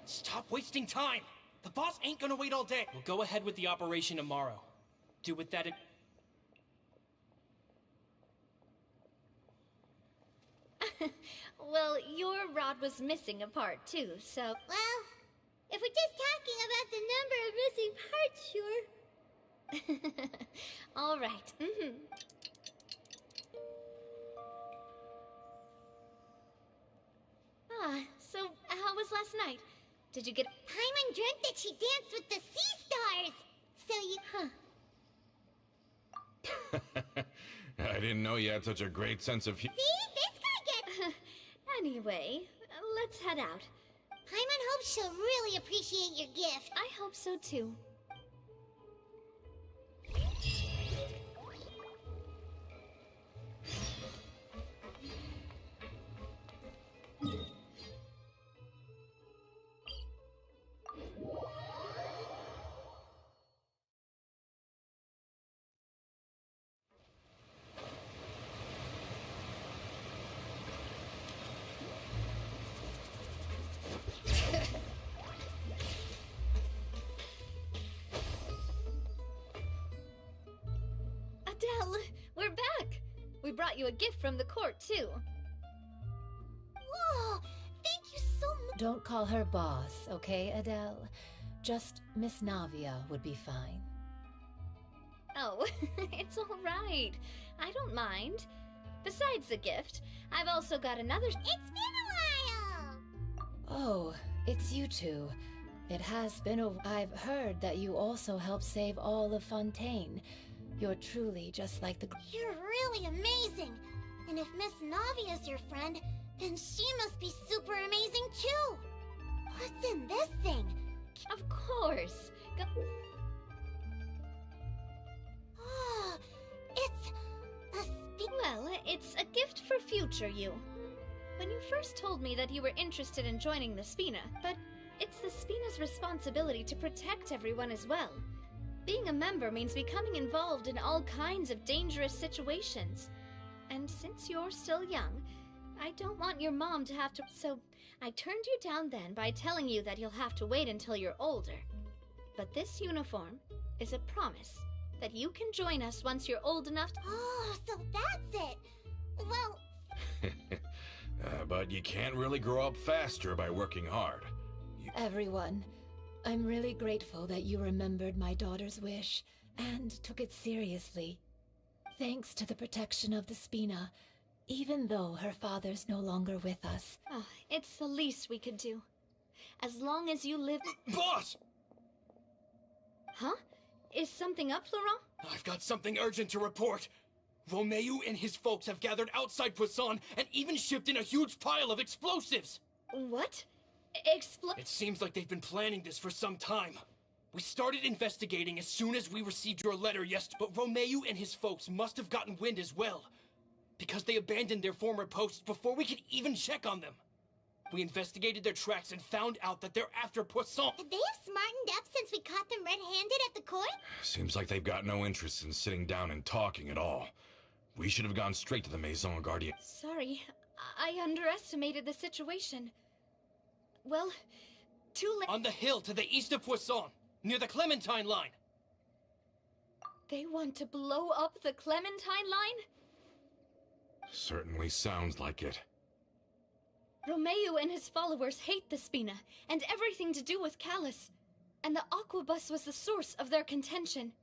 Stop wasting time! The boss ain't gonna wait all day. We'll go ahead with the operation tomorrow. Do with that Well, your rod was missing a part too, so... Well, if we're just talking about the number of missing parts, sure. All right. Mm-hmm. So how was last night? Did you get... Paimon dreamt that she danced with the sea stars! So you... I didn't know you had such a great sense of... See? This guy gets... Anyway, let's head out. Paimon hopes she'll really appreciate your gift. I hope so too. Adele, we're back! We brought you a gift from the court, too. Whoa! Thank you so much! Don't call her boss, okay, Adele? Just Miss Navia would be fine. Oh, it's all right. I don't mind. Besides the gift, I've also got another... It's been a while! Oh, it's you two. It has been a... I've heard that you also helped save all of Fontaine. You're truly just like the... You're really amazing! And if Miss Navi is your friend, then she must be super amazing too! What's in this thing? Of course. Oh, it's a Well, it's a gift for future you. When you first told me that you were interested in joining the Spina, but it's the Spina's responsibility to protect everyone as well. Being a member means becoming involved in all kinds of dangerous situations. And since you're still young, I don't want your mom to have to... So, I turned you down then by telling you that you'll have to wait until you're older. But this uniform is a promise that you can join us once you're old enough to... Oh, so that's it! Well... But you can't really grow up faster by working hard. Everyone, I'm really grateful that you remembered my daughter's wish and took it seriously. Thanks to the protection of the Spina, even though her father's no longer with us. Oh, it's the least we could do. As long as you live... Boss! Huh? Is something up, Laurent? I've got something urgent to report. Romeu and his folks have gathered outside Poisson and even shipped in a huge pile of explosives! What? It seems like they've been planning this for some time. We started investigating as soon as we received your letter yesterday, but Romeu and his folks must have gotten wind as well. Because they abandoned their former posts before we could even check on them. We investigated their tracks and found out that they're after Poisson. They have smartened up since we caught them red-handed at the court? Seems like they've got no interest in sitting down and talking at all. We should have gone straight to the Maison Gardien. Sorry, I underestimated the situation. Well, too late. On the hill to the east of Poisson, near the Clementine line. They want to blow up the Clementine line? Certainly sounds like it. Romeu and his followers hate the Spina and everything to do with Callus. And the Aquabus was the source of their contention.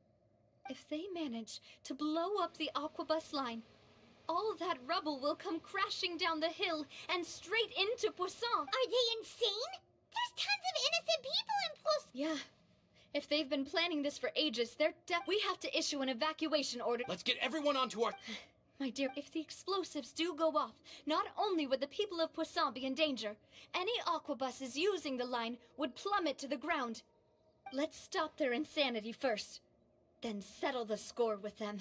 If they manage to blow up the Aquabus line, all that rubble will come crashing down the hill and straight into Poisson. Are they insane? There's tons of innocent people in Poisson. Yeah. If they've been planning this for ages, we have to issue an evacuation order. Let's get everyone onto our... My dear, if the explosives do go off, not only would the people of Poisson be in danger, any Aquabuses using the line would plummet to the ground. Let's stop their insanity first, then settle the score with them.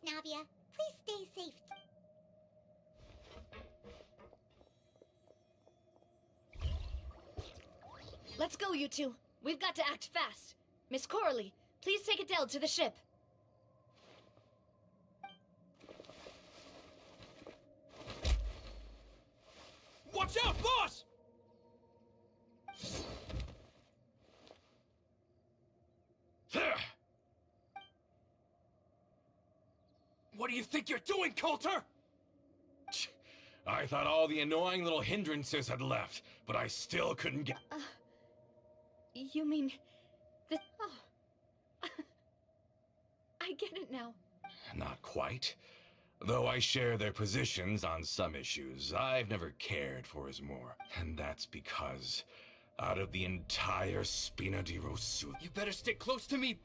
Navia. Please stay safe. Let's go, you two. We've got to act fast. Miss Coralie, please take Adele to the ship. Watch out, boss! What do you think you're doing, Coulter? I thought all the annoying little hindrances had left, but I still couldn't get... You mean... the... Oh. I get it now. Not quite. Though I share their positions on some issues, I've never cared for Ismore. And that's because, out of the entire Spina di Rosula... You better stick close to me.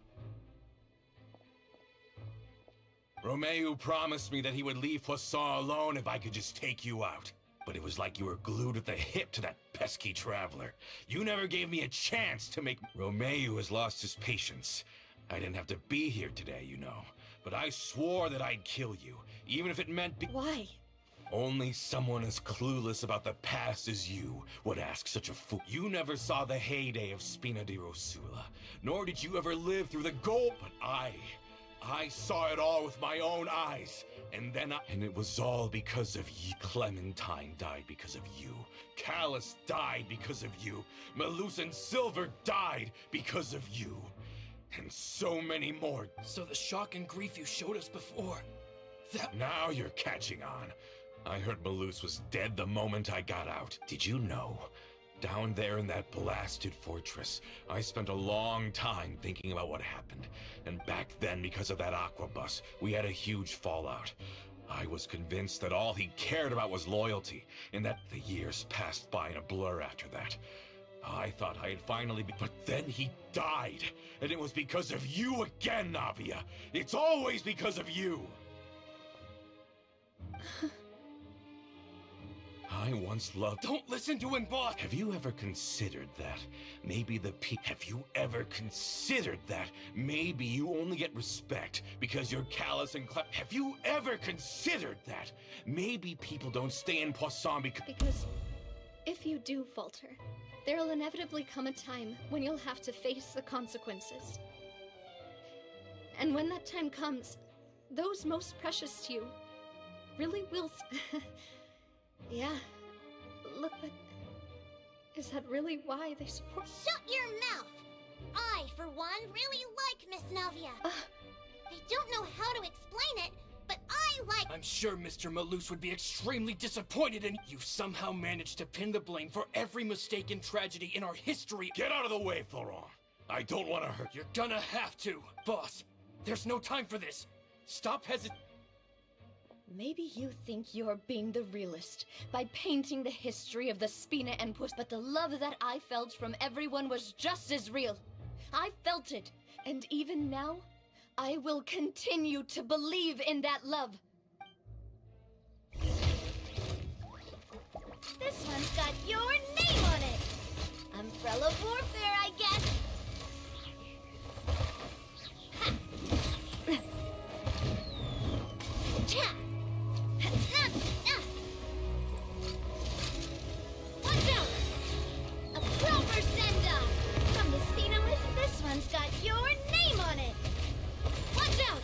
Romeo promised me that he would leave Poisson alone if I could just take you out. But it was like you were glued at the hip to that pesky traveler. You never gave me a chance to make... Romeo has lost his patience. I didn't have to be here today, you know. But I swore that I'd kill you, even if it meant... Why? Only someone as clueless about the past as you would ask such a fool. You never saw the heyday of Spina di Rosula, nor did you ever live through the gold... But I saw it all with my own eyes, and it was all because of you. Clementine died because of you. Callus died because of you. Malus and Silver died because of you. And so many more. So the shock and grief you showed us before, that... Now you're catching on. I heard Malus was dead the moment I got out. Did you know? Down there in that blasted fortress, I spent a long time thinking about what happened. And back then, because of that aquabus, we had a huge fallout. I was convinced that all he cared about was loyalty, and that the years passed by in a blur after that. I thought I had finally but then he died, and it was because of you again, Navia. It's always because of you. I once loved... Don't listen to him, boss! Have you ever considered that maybe Have you ever considered that maybe you only get respect because you're callous and Have you ever considered that maybe people don't stay in Poisson Because if you do falter, there'll inevitably come a time when you'll have to face the consequences. And when that time comes, those most precious to you really will... Yeah. Look, but... Is that really why they support... Shut your mouth! I, for one, really like Miss Navia. I don't know how to explain it, but I like... I'm sure Mr. Malus would be extremely disappointed in... You somehow managed to pin the blame for every mistake and tragedy in our history... Get out of the way, Florent! I don't want to hurt... You're gonna have to! Boss, there's no time for this! Stop hesitating... Maybe you think you're being the realist by painting the history of the Spina and Puss, but the love that I felt from everyone was just as real. I felt it, and even now, I will continue to believe in that love. This one's got your name on it! Umbrella warfare, I guess! Ha! Cha! Watch out! A proper send-off! From the Spina with this one's got your name on it! Watch out!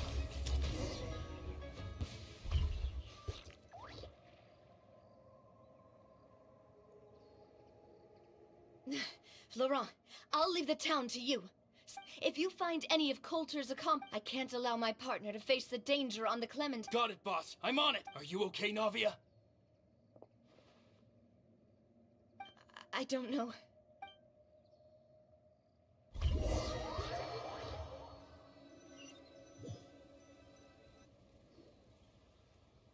Laurent, I'll leave the town to you. If you find any of Coulter's I can't allow my partner to face the danger on the Clement. Got it, boss. I'm on it. Are you okay, Navia? I don't know.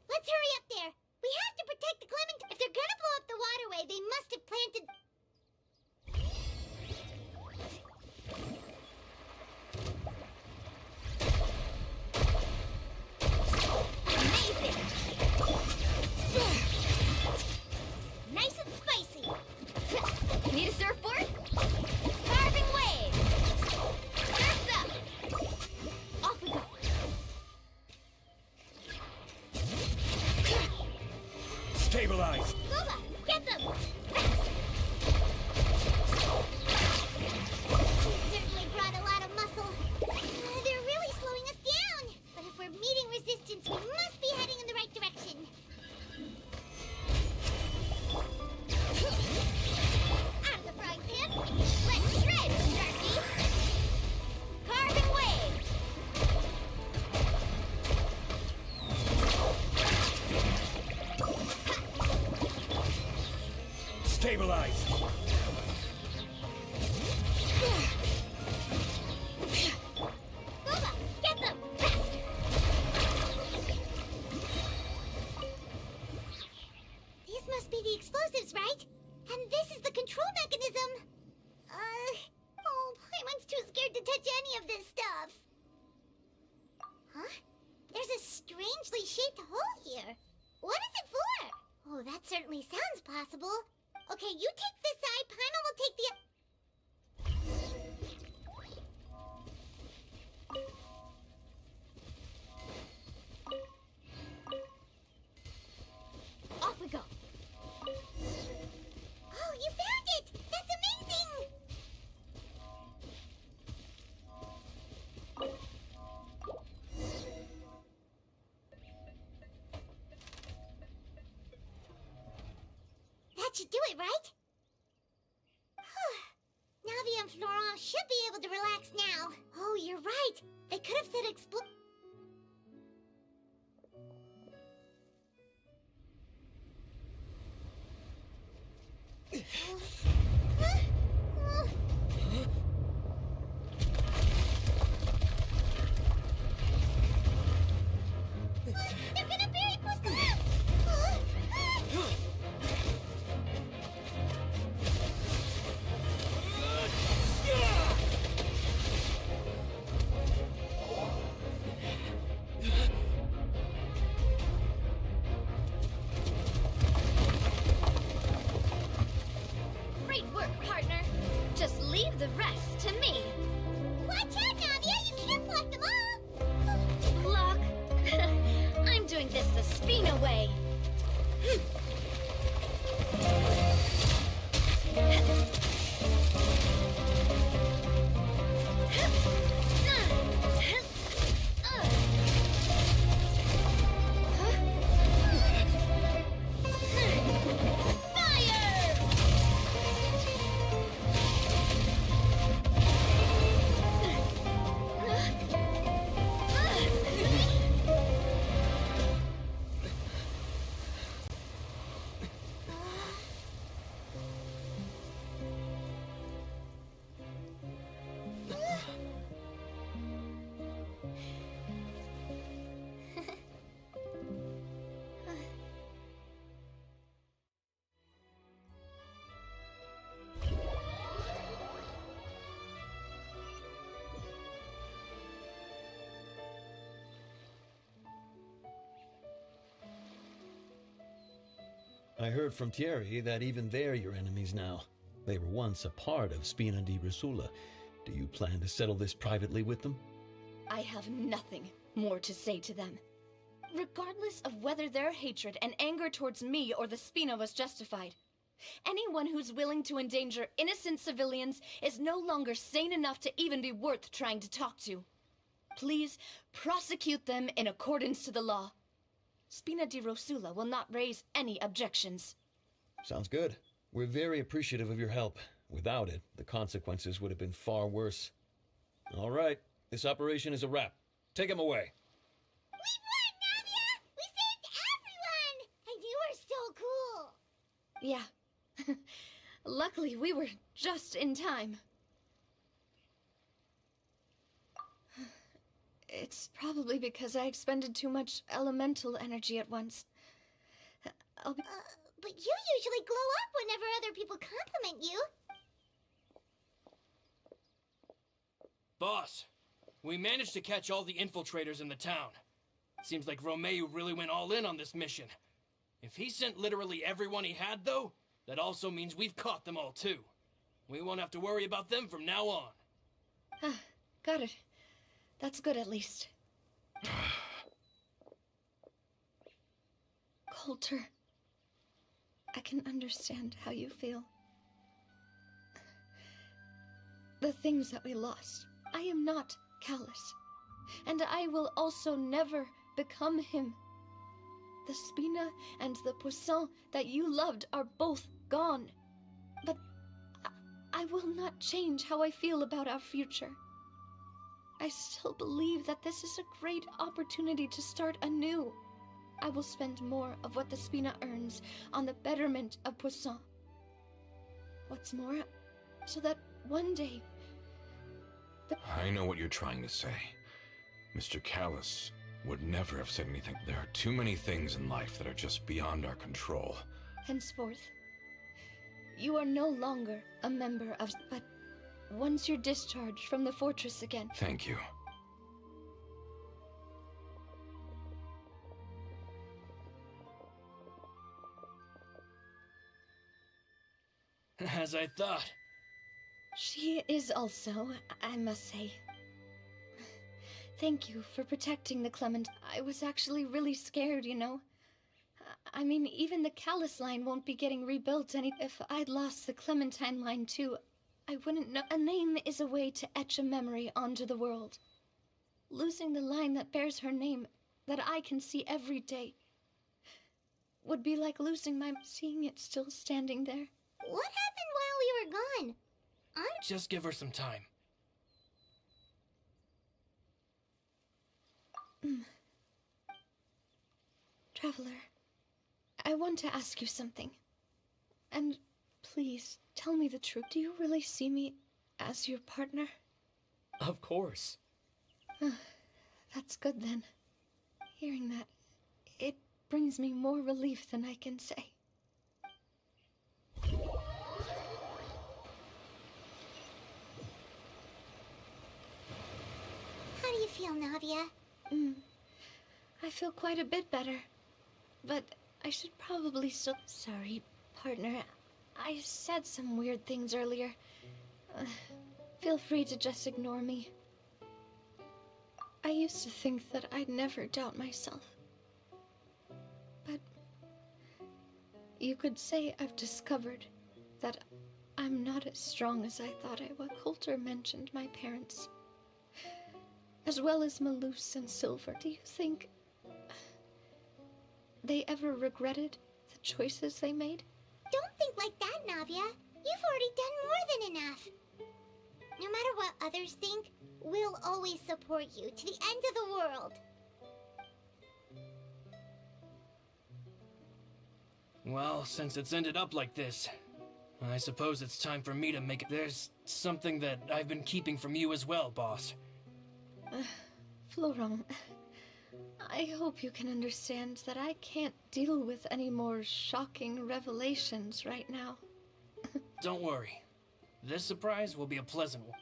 Let's hurry up there. We have to protect the Clement. If they're gonna blow up the waterway, they must have planted... Amazing! Nice and spicy! Need Stabilize! Booba, get them! Fast! These must be the explosives, right? And this is the control mechanism. Oh, Paimon's too scared to touch any of this stuff. Huh? There's a strangely shaped hole here. What is it for? Oh, that certainly sounds possible. Okay, you take this side, Paimon will take the... Off we go. Oh, you found it! That's amazing! That should do it, right? Navi and Florent should be able to relax now. Oh, you're right. They could have said They're gonna bury Poisson! Great work, partner. Just leave the rest to me. Watch out, Navia! You can't block them all! Block? I'm doing this the Spina way. I heard from Thierry that even they're your enemies now. They were once a part of Spina di Rosula. Do you plan to settle this privately with them? I have nothing more to say to them. Regardless of whether their hatred and anger towards me or the Spina was justified, anyone who's willing to endanger innocent civilians is no longer sane enough to even be worth trying to talk to. Please prosecute them in accordance to the law. Spina di Rosula will not raise any objections. Sounds good. We're very appreciative of your help. Without it, the consequences would have been far worse. All right, this operation is a wrap. Take him away. We won, Navia! We saved everyone! And you were so cool! Yeah. Luckily, we were just in time. It's probably because I expended too much elemental energy at once. I'll be... But you usually glow up whenever other people compliment you. Boss, we managed to catch all the infiltrators in the town. Seems like Romeo really went all in on this mission. If he sent literally everyone he had, though, that also means we've caught them all, too. We won't have to worry about them from now on. Got it. That's good, at least. Coulter, I can understand how you feel. The things that we lost, I am not callous. And I will also never become him. The Spina and the Poisson that you loved are both gone. But I will not change how I feel about our future. I still believe that this is a great opportunity to start anew. I will spend more of what the Spina earns on the betterment of Poisson. What's more, so that one day... I know what you're trying to say. Mr. Callus would never have said anything. There are too many things in life that are just beyond our control. Henceforth, you are no longer a member of... But once you're discharged from the fortress again... Thank you. As I thought. She is also, I must say. Thank you for protecting the Clement. I was actually really scared, you know. I mean, even the Callus line won't be getting rebuilt if I'd lost the Clementine line too, I wouldn't know. A name is a way to etch a memory onto the world. Losing the line that bears her name, that I can see every day, would be like losing seeing it still standing there. What happened while we were gone? Just give her some time. Traveler, I want to ask you something. And please, tell me the truth. Do you really see me as your partner? Of course. That's good then. Hearing that, it brings me more relief than I can say. How do you feel, Navia? I feel quite a bit better. But I should probably still... Sorry, partner. I said some weird things earlier. Feel free to just ignore me. I used to think that I'd never doubt myself. But you could say I've discovered that I'm not as strong as I thought I was. Coulter mentioned my parents, as well as Malus and Silver. Do you think they ever regretted the choices they made? Don't think like that, Navia. You've already done more than enough. No matter what others think, we'll always support you to the end of the world. Well, since it's ended up like this, I suppose it's time for me to make it. There's something that I've been keeping from you as well, boss. Florent, I hope you can understand that I can't deal with any more shocking revelations right now. Don't worry. This surprise will be a pleasant one.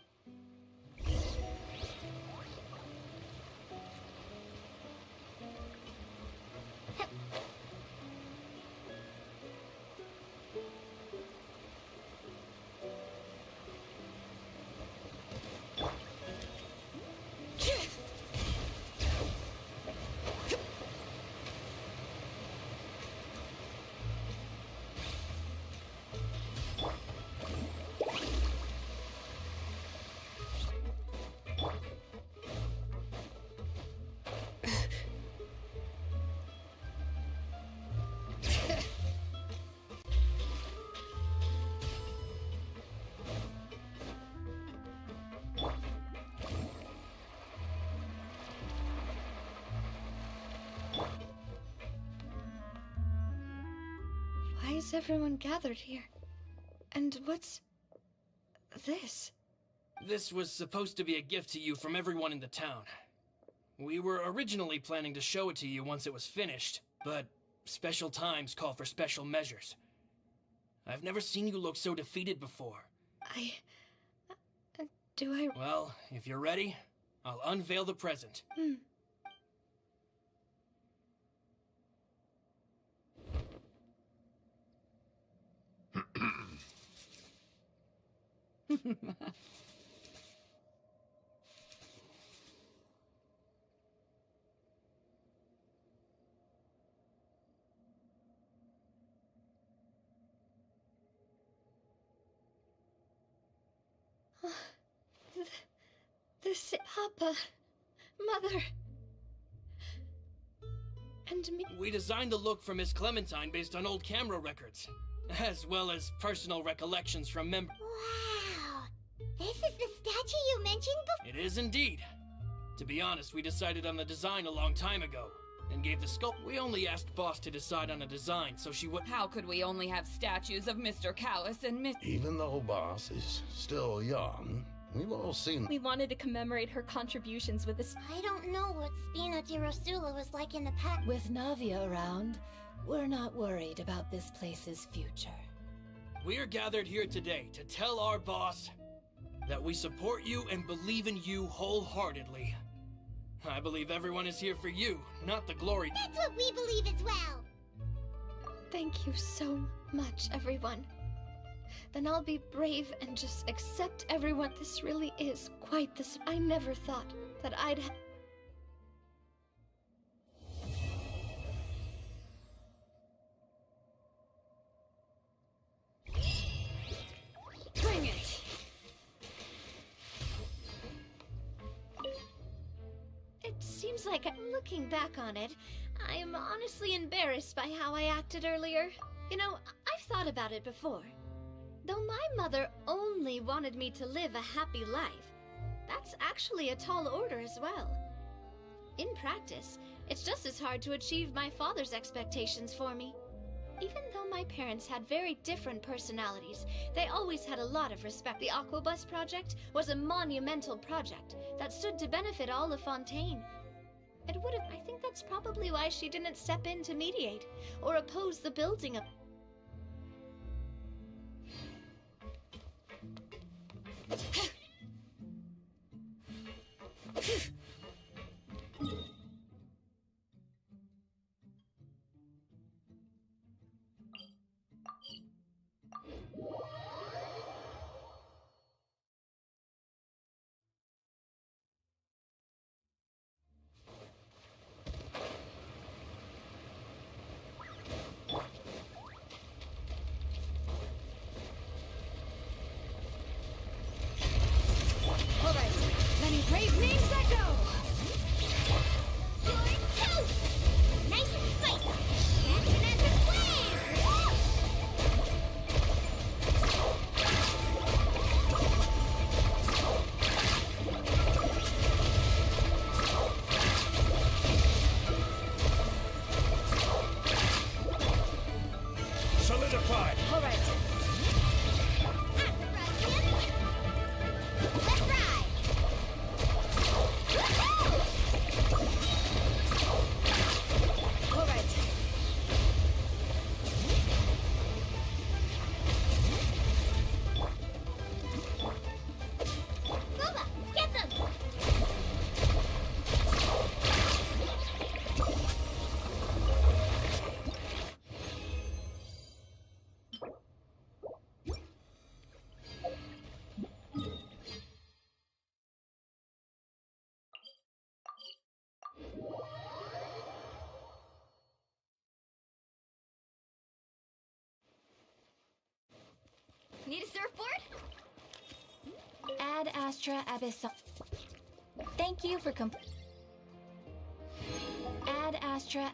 Why is everyone gathered here? And what's this? This was supposed to be a gift to you from everyone in the town. We were originally planning to show it to you once it was finished, but special times call for special measures. I've never seen you look so defeated before. Well, if you're ready, I'll unveil the present. This... Papa... Mother... And me... We designed the look for Miss Clementine based on old camera records, as well as personal recollections from members. Wow! This is the statue you mentioned before? It is indeed. To be honest, we decided on the design a long time ago. and gave the sculpt. We only asked Boss to decide on a design so she would. How could we only have statues of Mr. Callus and Miss... Even though Boss is still young, we've all seen... We wanted to commemorate her contributions with this. I don't know what Spina di Rosula was like in the past. With Navia around, we're not worried about this place's future. We are gathered here today to tell our boss that we support you and believe in you wholeheartedly. I believe everyone is here for you, not the glory. That's what we believe as well. Thank you so much, everyone. Then I'll be brave and just accept everyone. This really is quite this. I never thought that I'd Bring it! It seems like looking back on it, I'm honestly embarrassed by how I acted earlier. You know, I've thought about it before. Though my mother only wanted me to live a happy life, that's actually a tall order as well. In practice, it's just as hard to achieve my father's expectations for me. Even though my parents had very different personalities, they always had a lot of respect. The Aquabus project was a monumental project that stood to benefit all of Fontaine. It would have. I think that's probably why she didn't step in to mediate or oppose the building of. Brave names echo! You're toast! Nice and spicy! Action at the flame! Solidified! All right. Let's ride! All right. Booba, get them! Need a surfboard? Ad Astra Abyssal. Thank you for Ad Astra.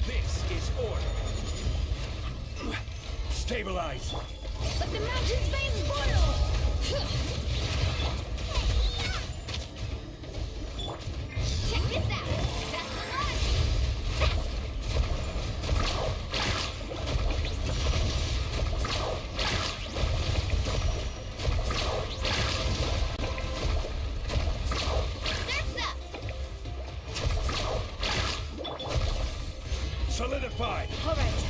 This is order. Stabilize. Let the mountain's veins boil! Check this out! That's the launch! Faster! fortified. All right.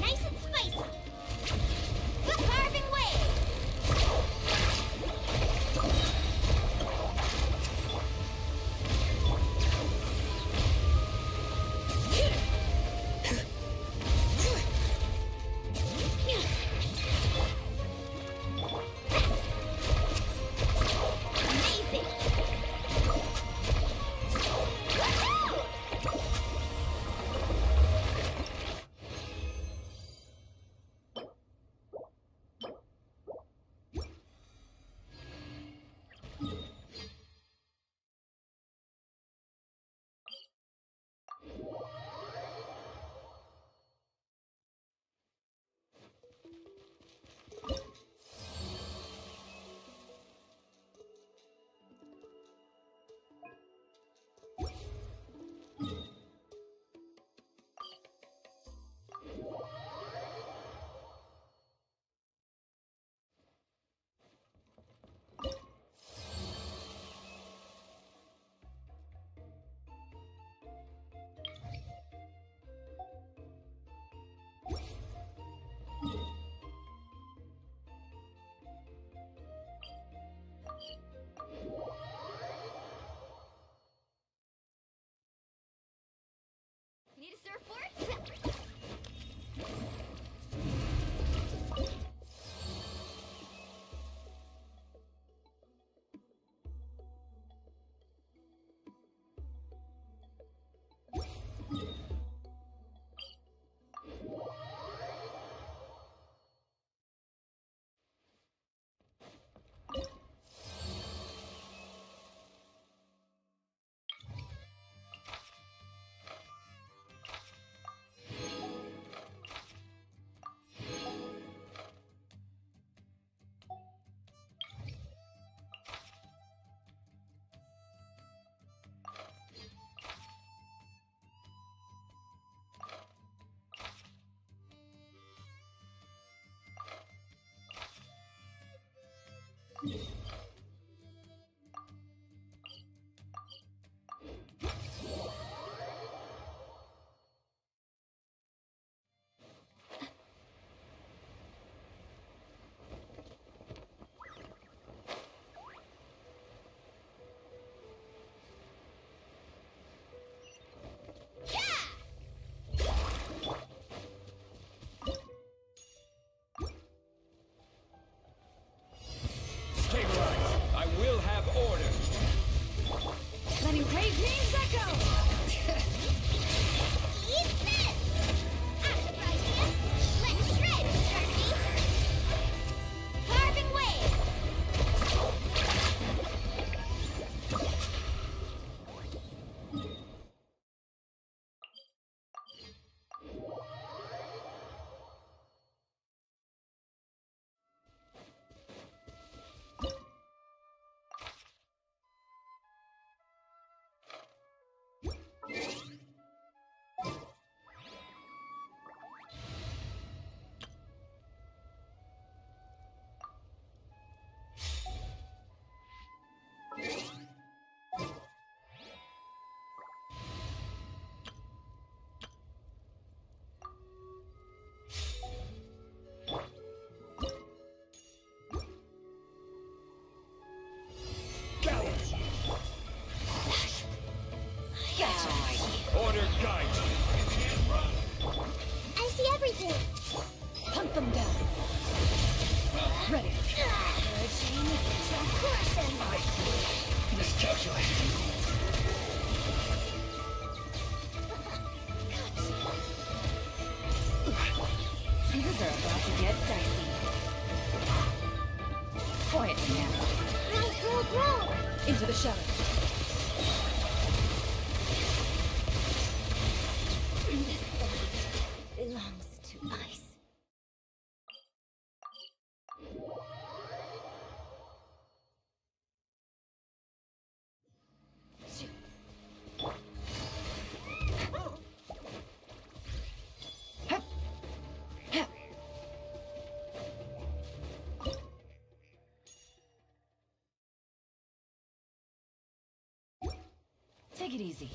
Nice and spicy. The carving way. Amazing. Need a surfboard? Stabilize. I will have order. Letting brave names echo! Eat this! Out of the idea. Let's shred, Sharky. Carving way. Order guide. I see everything. Hunt them down. Ready. Miscalculated. Things are about to get dicey. Quietly now. Grow. Into the shadows. Belongs to ice. Take it easy.